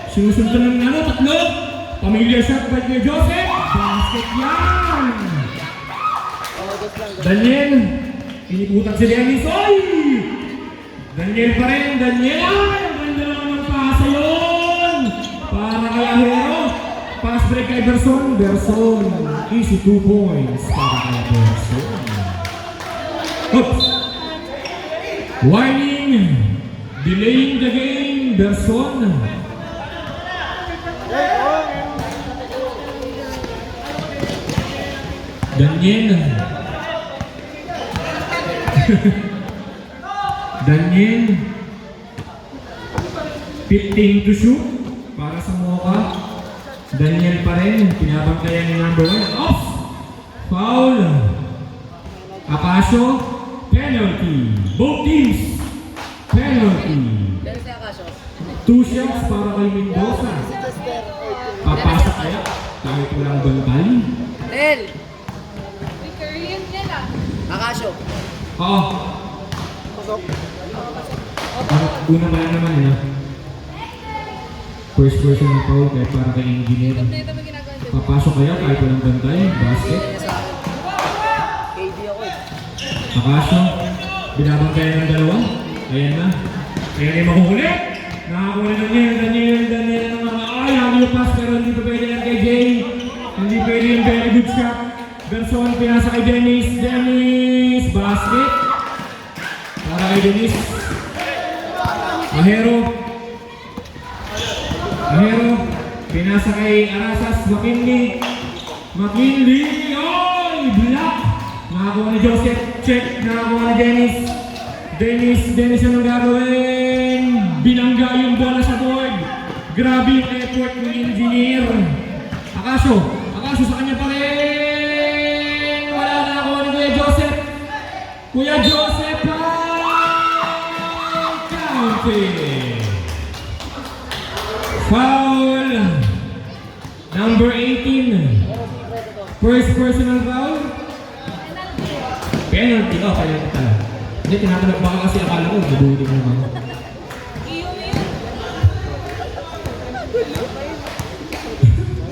Sinusundan ng tatlo. Pamilya shot by Kuya Joseph. Basket yan. Daniel. Iniputan si Dennis. Oy! Daniel pa rin. Daniel. Ay, ang ganda naman ng pasa yun. Para kay Ahero. Pass break kay Berson. Berson. Easy 2 points. Para kay Berson. Oops. Warning. Delaying the game. Berson. Daniel. Daniel. 15 to shoot. Para sa Mocha. Daniel pa rin. Pinabantayan ni number 1. Off! Foul. Akasio. Penalty. Both teams. Penalty. Dahil si Akasio. 2 shots para kay Mendoza. Papasok kaya kahit walang bantay. Nel! May Korean yan ah. Akasio. Oo. Una pa lang naman yun. First person na foul kaya para kay Engineer. Ito may ginagawa dito. Papasok kaya kahit walang bantay. Basket. KD ako eh. Akasio. Binabantayan ng dalawa. Ayan na. Ayan yung makuhuli. Nakakuha na Daniel ng mga ayaw yung pass pero hindi pa pwede lang kay Jay. Hindi pwede yung very good shot. Berson pinasa kay Dennis. Dennis. Basket. Para kay Dennis. Ahero. Pinasa kay Arasas. McKinley. Oy! Block. Nakakuha ni Joseph. Check. Nakakuha ni Dennis. Dennis anong gagawin? Binangga yung bola sa board. Grabe yung effort ng Engineer. Akasio sa kanya pa rin. Wala na ako ni Kuya Joseph. Kuya Joseph counting. Foul. Number 18. First personal foul. Penalty. Oh, penalty talaga. Hindi, tinatanong baka kasi akala ko, nabuti mo naman.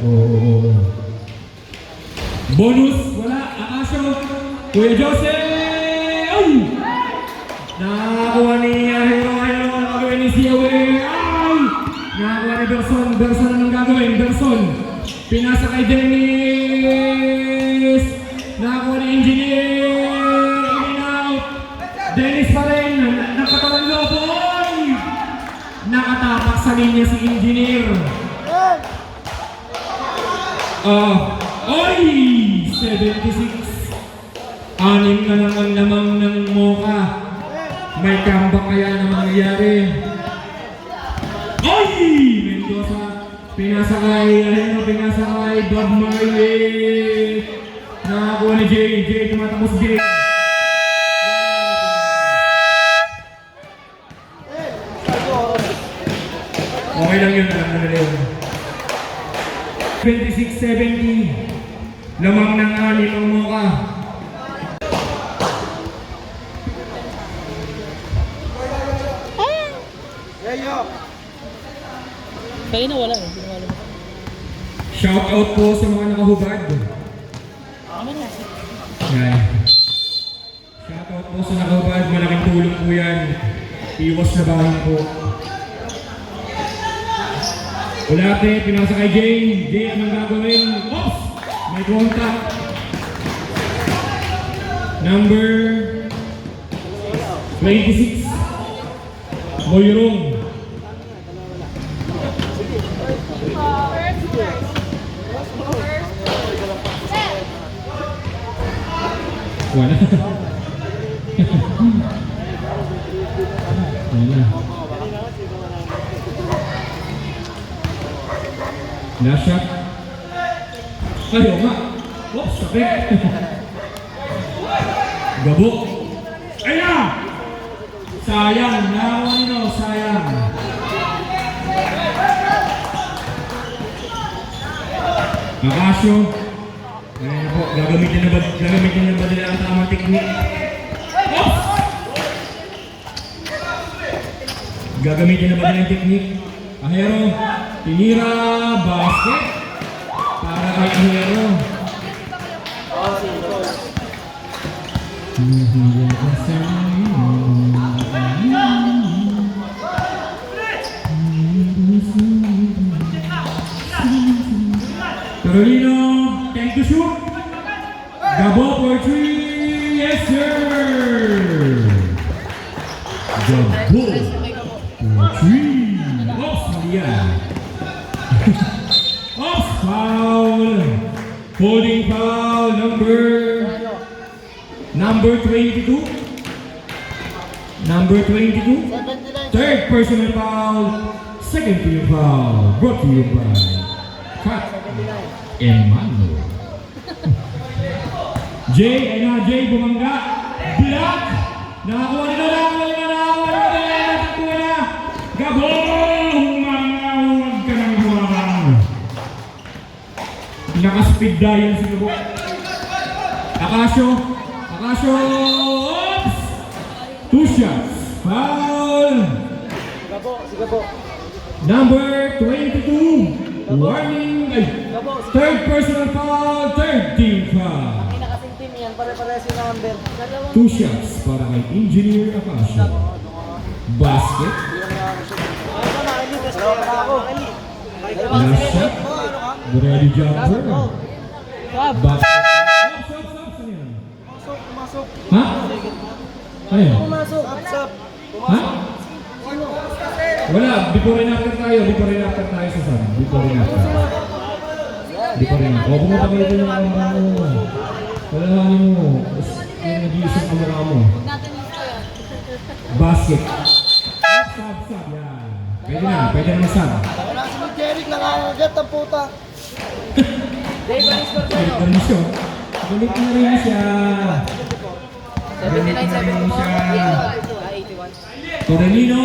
Oo. Bonus, wala. Akasio. Kuya Joseph! Ay! Nakakuha ni Ahero. Ang gagawin ni Siawe. Ay! Nakakuha ni Berson. Anong gagawin? Berson. Pinasa kay Dennis. Nakakuha ni Engineer. In and out. Dennis pa rin. Nakatawan lobo. Ay! Nakatapak sa linya si Engineer. Oy! 76. 6 na lang ang lamang ng Mocha. May comeback kaya na mangyayari. Oy! Mendoza. Pinasa kay Bob Marley. Nakakuha ni Jay. Tumatapos Jay. Okay lang yun. Alam na yun. 26-70. Lamang ng 6 ang Mocha. Kaya na wala eh. Shout out po sa mga nakahubad. Yan. Shout out po sa nakahubad. Malaking tulong po yan. Iwas na bahay po. Ulate, pinasa kay Jay. Jay, anong gagawin? Oops! May contact. Number 26. Moyrong. Wala. Wala. Last shot. Ayaw nga. Oops, sakit. Gabo. Ayan! Sayang. Nakawan nyo. Sayang. Akasio. Ayan po, gagamitin na ba nila ang tamang technique? Oops! Gagamitin na ba nila ang technique? Ahero, tinira, basket. Para kay Ahero. Carolino, thank you, shoot. Gabo for 3, yes sir. Gabo for 3. Oops, Maria. Oops, foul. Holding foul number 22. Number 22. 79. Third personal foul. Second team foul. Brought to you by Kat Emmanuel. Jay, ayun na, Jay, bumangga. Block. Nakakuha nila nakakuha na. Gabo! Huwag ka nang huwag. Naka-speed dial si Gabo. Akasyo. Oops! 2 shots. Foul. Gabo. Number 22. Warning. Ay, Gabo. third personal foul. Third team foul. Hindi nakasing team yan. Pare-parehas yung number. 2 shots para kay Engineer Akasyo. Basket. Last shot. Ready jumper. Basket. Stop. Ano yan? Pumasok. Ha? Ano yan? Pumasok. Ha? Wala, before and after tayo sa Sam. Before and after. O, pumunta kayo din ng kamera mo. Wala lang mo. Yung nag-iisip ang mukha mo. Natin yung kaya. Basket. Sab. Yan. Pwede na sab. Wala si Jeric. Nakakagat ang puta. Galit na rin siya. Galit na rin siya. 79-74. Torelino.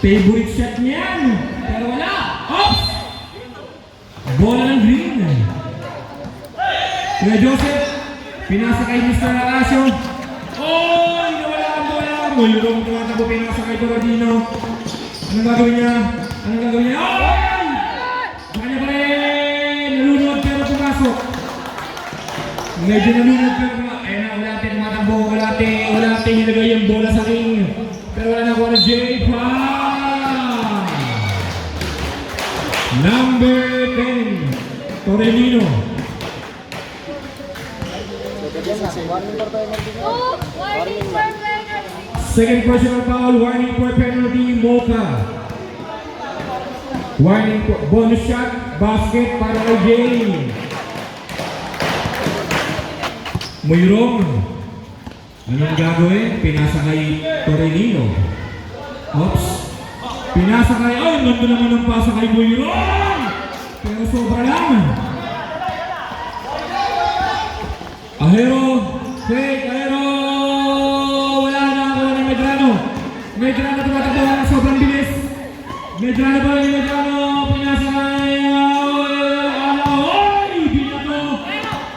Favorite shot niyan. Pero wala. Oops! Bola ng green. Kuya Joseph. Pinasa kay Mr. Akasyo. Oh! Nawala ang bola. Mulong tumatabo pinasa kay Torelino. Anong gagawin niya? Ay! Kanya pa rin! Nalunod pero pumasok. Medyo nalunod pero ayun na, wala tayong tumatakbo. Wala tayong nilagay yung bola sa ring. Pero wala na kuha na J. Number 10, Torelino. Oh, warning for penalty. Second personal foul, warning for penalty, Mocha. Warning for bonus shot, basket para kay Jay. Muyrong. Anong gagawin? Pinasa kay Torelino. Oops. Pinasa kay, ay, nandun naman ang pasa kay Muyrong. Pero sobra lang. Ahero. Wala na Medrano. Medrano tumatakbo ng sobrang bilis. Medrano pa rin Medrano. Pinasa kay, binato.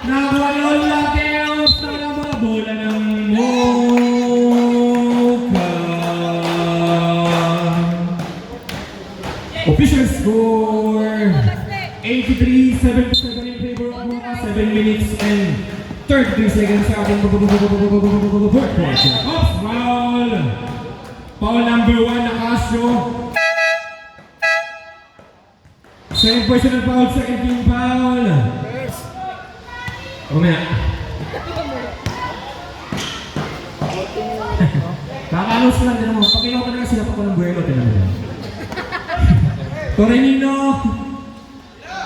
Nakakuha na ulit. Bola ng Mocha. Official score 83-77 in favor of Mocha. 7 minutes and 33 seconds sa ating fourth quarter. Off foul. Foul number 1 Akasyo. Second personal foul, second team foul. Mamaya. Kakalos ko lang din mo. Pakilaw ka na sila pa ko ng buwelo. Torelino.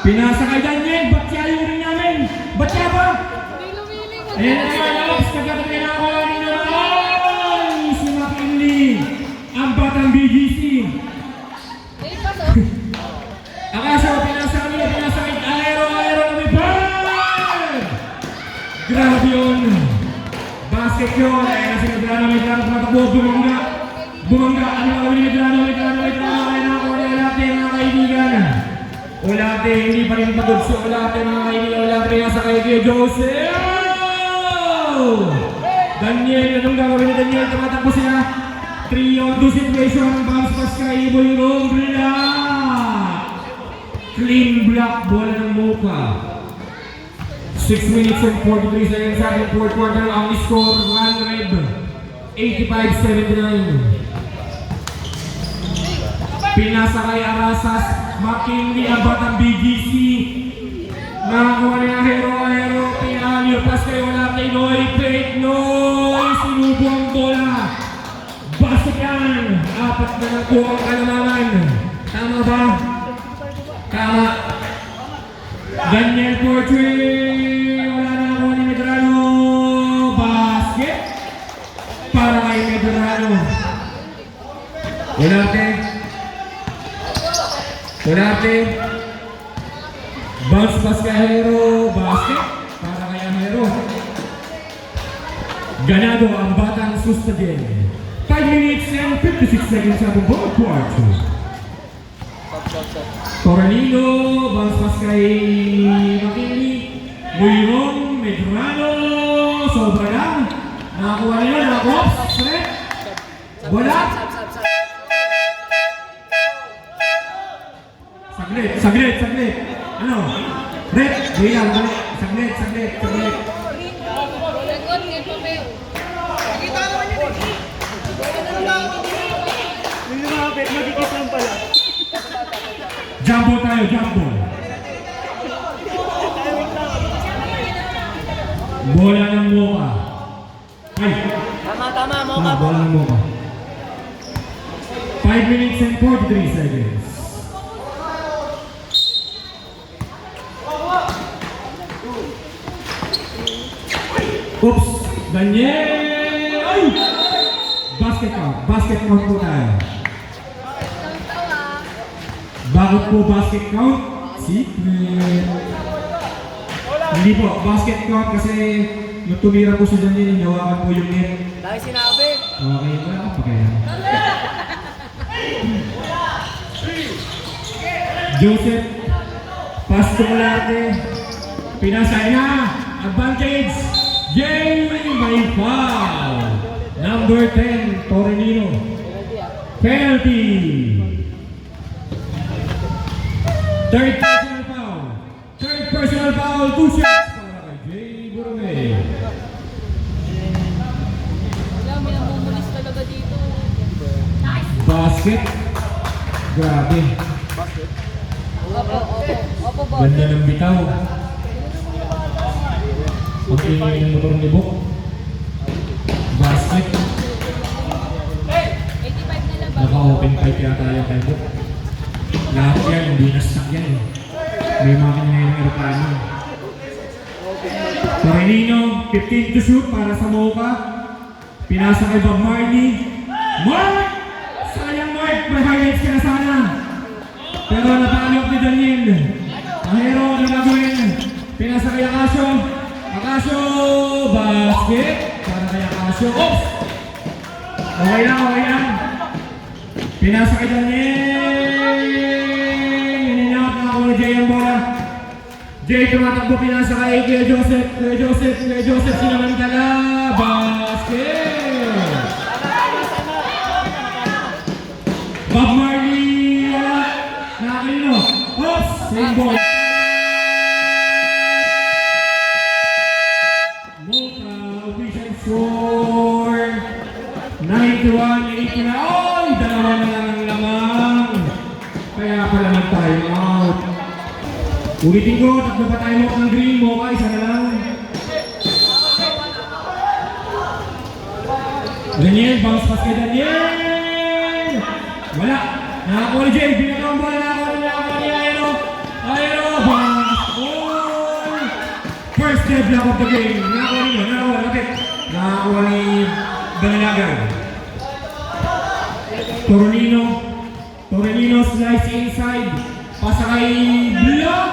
Pinasa kay Daniel. Ba't siya yung ring namin? Ba't siya ba? Hindi lumiling. Ayan na nga, Alex. Nagkatabi na ako. Ay! Si McKinley. Ang batang BGC. May paso. Akasyo, pinasa kay Aero lumipad! Grabe yun. Basket yun. Ayan na si Medrano tumatakbo. Bumangga. Ano gagawin ni Medrano? Ay na ako. Wala natin mga kaibigan. Olate, hindi pa rin pagod si Olate mga kaibigan. Olate nasa kay Kuya Joseph. Daniel, anong gagawin ni Daniel? Tumatakbo sila. 3-on-2 situation. Bounce pass kay Iboy Rombla. Clean block, bola ng Mocha. 6 minutes and 43 seconds sa ating fourth quarter. Ang score, One Red, 85-79. Pinasa kay Arasas, McKinley ang batang BGC. Nakakuha niya Hero, pinalyo, pas kayo wala kay Noy, fake Noy, sinubo ang bola. Basket yan, 4 na nakuha ang kalamanan. Tama ba? Tama. Daniel Portray, wala na nakuha ni Medrano. Basket para kay Medrano. Olate, bounce pass kay Hero, basket para kay Hero. Ganado ang batang Sustadin. 5 minutes and 56 seconds sa buong quarter. Tornillo, bounce pass kay McKinley. Muyrong, Medrano, sobra lang. Nakakuha nila, nakakuha, straight. Wala. Saglit. Ano? Red, bilang, saglit. Lagot kay Pameo. Yung lumapit, magigit lang pala. Jumbo tayo, jumbo. Bola ng Mocha. Ay, Tama, Mocha. bola ng Mocha. 5 minutes and 43 seconds. Oops! Daniel! Ay! Basket count po tayo. Bakit po basket count? Secret. Hindi po, basket count kasi nung tumira po si Daniel, hinawakan po yung net. Dahil sinabi. Okay, wala ka pa kaya. Joseph, pass to Olate. Pinasay na. Advantage. Jay may foul. Number 10, Tornillo. Penalty. Third personal foul. 2 shots para kay Jay Burme. Wala, may namumulis talaga dito. Basket. Grabe. Opo, boss. Ganda ng bitaw. Ang ingay ng motor ni Bok. Basket. 85 na lang ba? Naka-open pipe yata yung kay Bok. Lahat yan, hindi na-stuck yan eh. May makina na yung aeroplano. Tornillo, 15 to shoot para sa Mocha. Pinasa kay Bob Marley. Mark! Sayang Mark, may highlights ka na sana. Pero natalok ni Daniel. Ahero, ano gagawin? Pinasa kay Akasio. Basket. Para kay Akasio. Oops! Okay lang. Pinasa kay Daniel. Ininawat na ako ni Jay ang bola. Jay tumatakbo, pinasa kay Kuya Joseph. Kuya Joseph sinamantala. Basket. Bob Marley. Nakakalino. Oops! Same ball. Mocha, official score. 91-89. Oy! Dalawa na lang ang lamang. Kaya pala mag-time out. Ulitin ko, tatlo pa time out ng green. Mocha, isa na lang. Daniel, bounce pass kay Daniel. Wala. Nakakuha ni Jay. Binagawa ang bola. Nakakuha ni Aero. Bounce. Oh! First deadlock of the game. Nakakuha ni Banalagan. Tornillo slice inside. Pasa kay block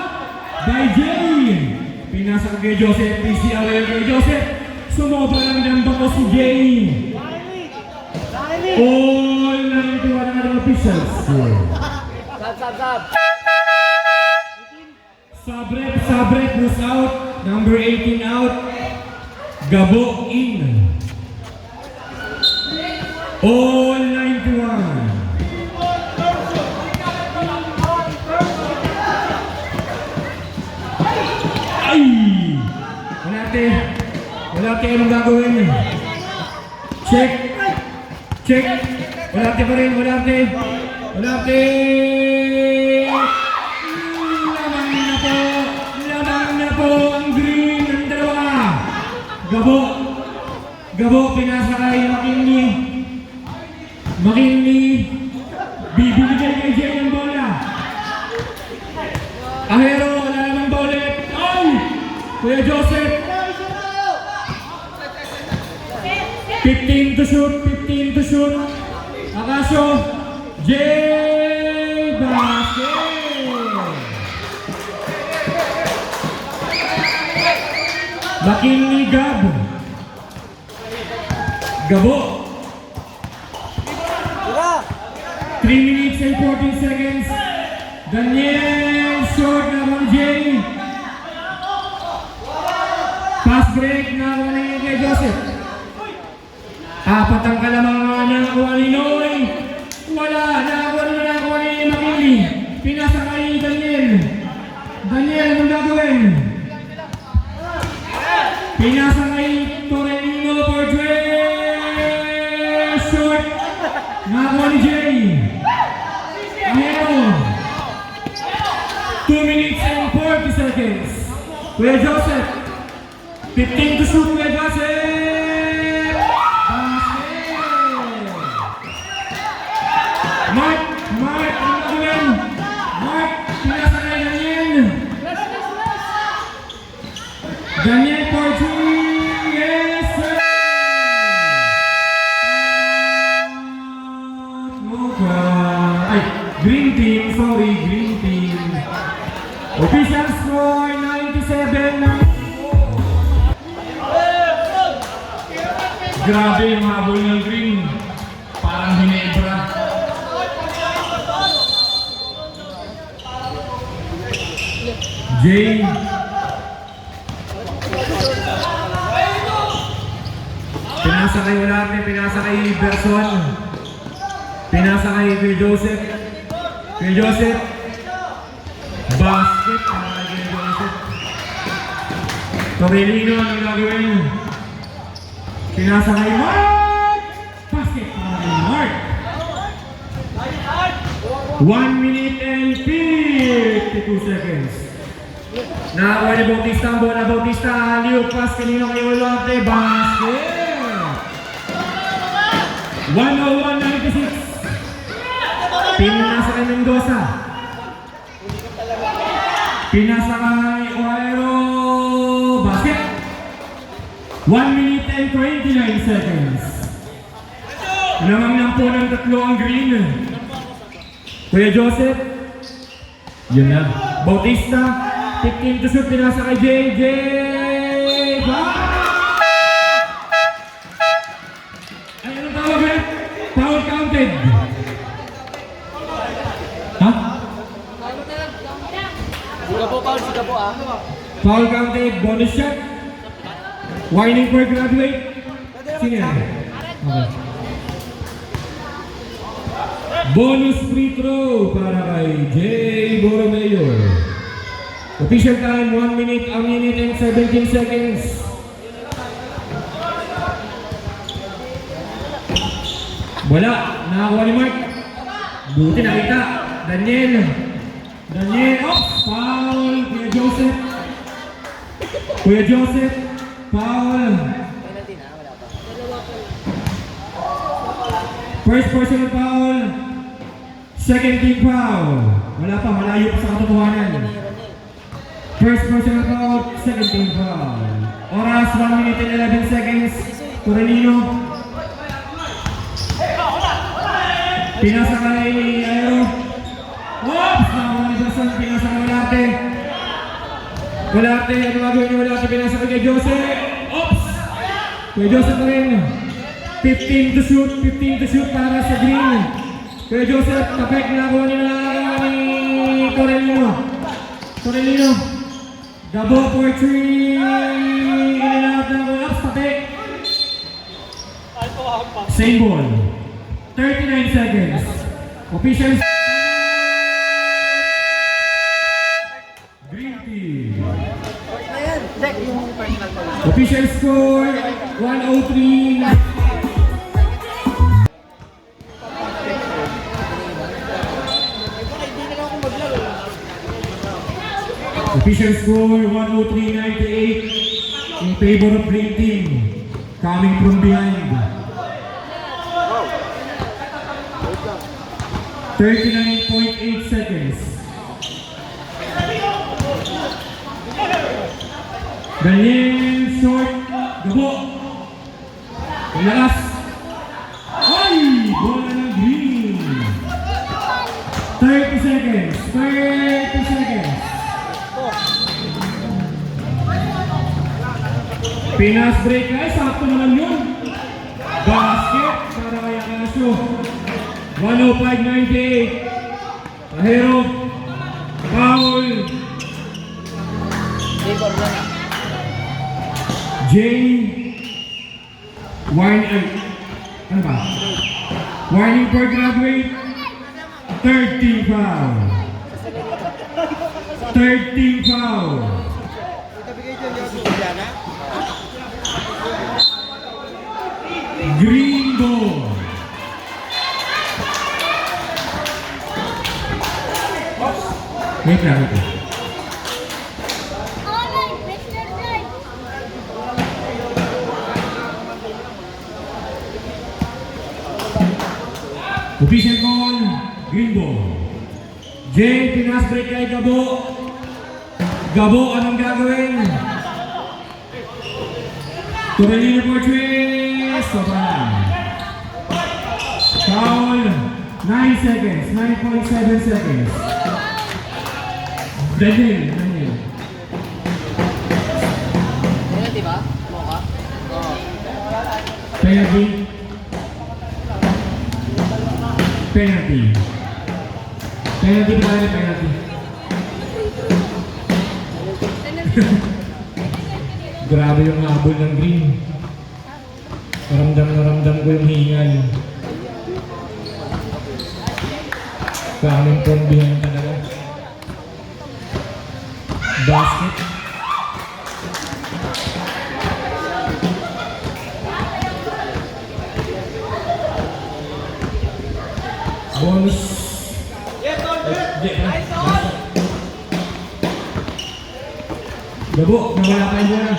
by Jay. Pinasa kay Joseph. PCL kay Joseph. Sumobra lang ng bako si Jay. All 91 ng officials. Sab. Sabrek was out. Number 18 out. Gabo in. All 91. Ay! Wala ate anong gagawin? Check. Wala ate pa rin. Lamang na po ang green ng dalawa. Gabo, pinasakay McKinley. Bibigyan kay Jay ng bola. Ahero, wala namang bola. Ay! Kuya Joseph. 15 to shoot. Akasio. Jay Basket. McKinley Gabo. 3 minutes and 14 seconds. Daniel short na from Jay. Pass break na kay Joseph. Apat ang kalamang nakakuha ni Noy. Wala, nakakuha ni McKinley. Pinasa kay Daniel. Anong gagawin? Pinasa kay Torelino for Dre. Short. Nakakuha ni Jay. Ahero. 2 minutes and 40 seconds. Kuya Joseph. 15 to shoot, Kuya Joseph. Basket. Mark, ang gawin. Mark, pinasa kay Daniel for 3. Yes, sir. Green team. Official score 97-94. Grabe yung habol ng green. Parang Ginebra. Jay. Pinasa kay Berson. Pinasa kay Kuya Joseph. Basket para kay Joseph. Torelino ang gagawin. Pinasa kay Mark. Basket para kay Mark. 1 minute and 52 seconds. Nakakuha ni Bautista ang bola. Liu pass kanino kay Olarte. Basket. 101-96. Pinasa kay Mendoza. Pinasa kay Oaero. Basket. 1 minute and 29 seconds. Lamang po ng tatlo ang green. Kuya Joseph. Yun na. Bautista. 15 to shoot. Pinasa kay JJ. Ay, anong tawag eh? Foul counted. Ha? Siga po ah. Foul counted. Bonus shot. Warning for graduate. Sino yan? Okay. Bonus free throw para kay Jay Borromeo. Official time 1 minute and 17 seconds. Wala, nakakuha ni Mark. Buti nakita. Daniel, oh, foul. Kuya Joseph, foul. First personal foul. Second team foul. Wala pa, malayo pa sa katotohanan. First personal foul, second team foul. Oras 1 minute and 11 seconds. Torelino. Pinasa kay Aero. Oops! Nakakuha ni Jason. Pinasa kay Olarte. Ano gagawin ni Olarte? Pinasa kay Joseph. Oops! Kuya Joseph na rin. 15 to shoot para sa green. Kuya Joseph, tapek na ako ni Torelino. Gabo for 3. In and out na collapse. Patik. Same ball. 39 seconds. Officials. Green team. Ayan, check yung personal ko. Official score 103. Official score 103.98 in favor of green team coming from behind. 39.8 seconds. Daniel short, Gabo. Lakas. Ay! Bola ng green. 30 seconds. 30 seconds. Pinas break guys, sakto naman yun. Basket para kay Akasio. 105.98. Ahero. Foul. Favor lang ah. Jay. Warning. Ano ba? Warning for graduate. 13 foul. 13 foul. Itabigay dyan yung Juliana. Green ball. Wait lang ito. Official call, green ball. Jay, Pinas break kay Gabo. Gabo, anong gagawin? Turalino for twist. Sobra. Foul. 9 seconds. 9.7 seconds. Daniel. Yan, di ba? Moka? Oo. Penalty. Penalty. Penalty ba tayo? Penalty. Grabe yung habol ng green. Naramdam ko yung hingal. Kaming from behind talaga. Basket. Bonus. Gabo, nawala kayo dyan.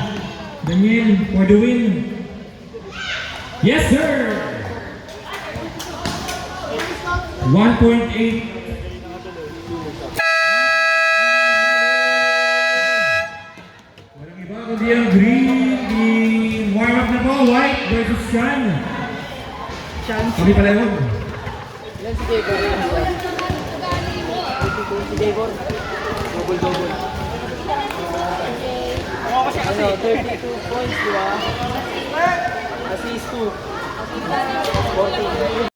Daniel, for the win. Yes, sir! 1.8. Walang iba kundi ang green. Warm up na po, White versus Sean. Kami pala yun. Ilan si Javor? Si Javor? Double. Ano, 32 points, di ba? Assist 2. 14.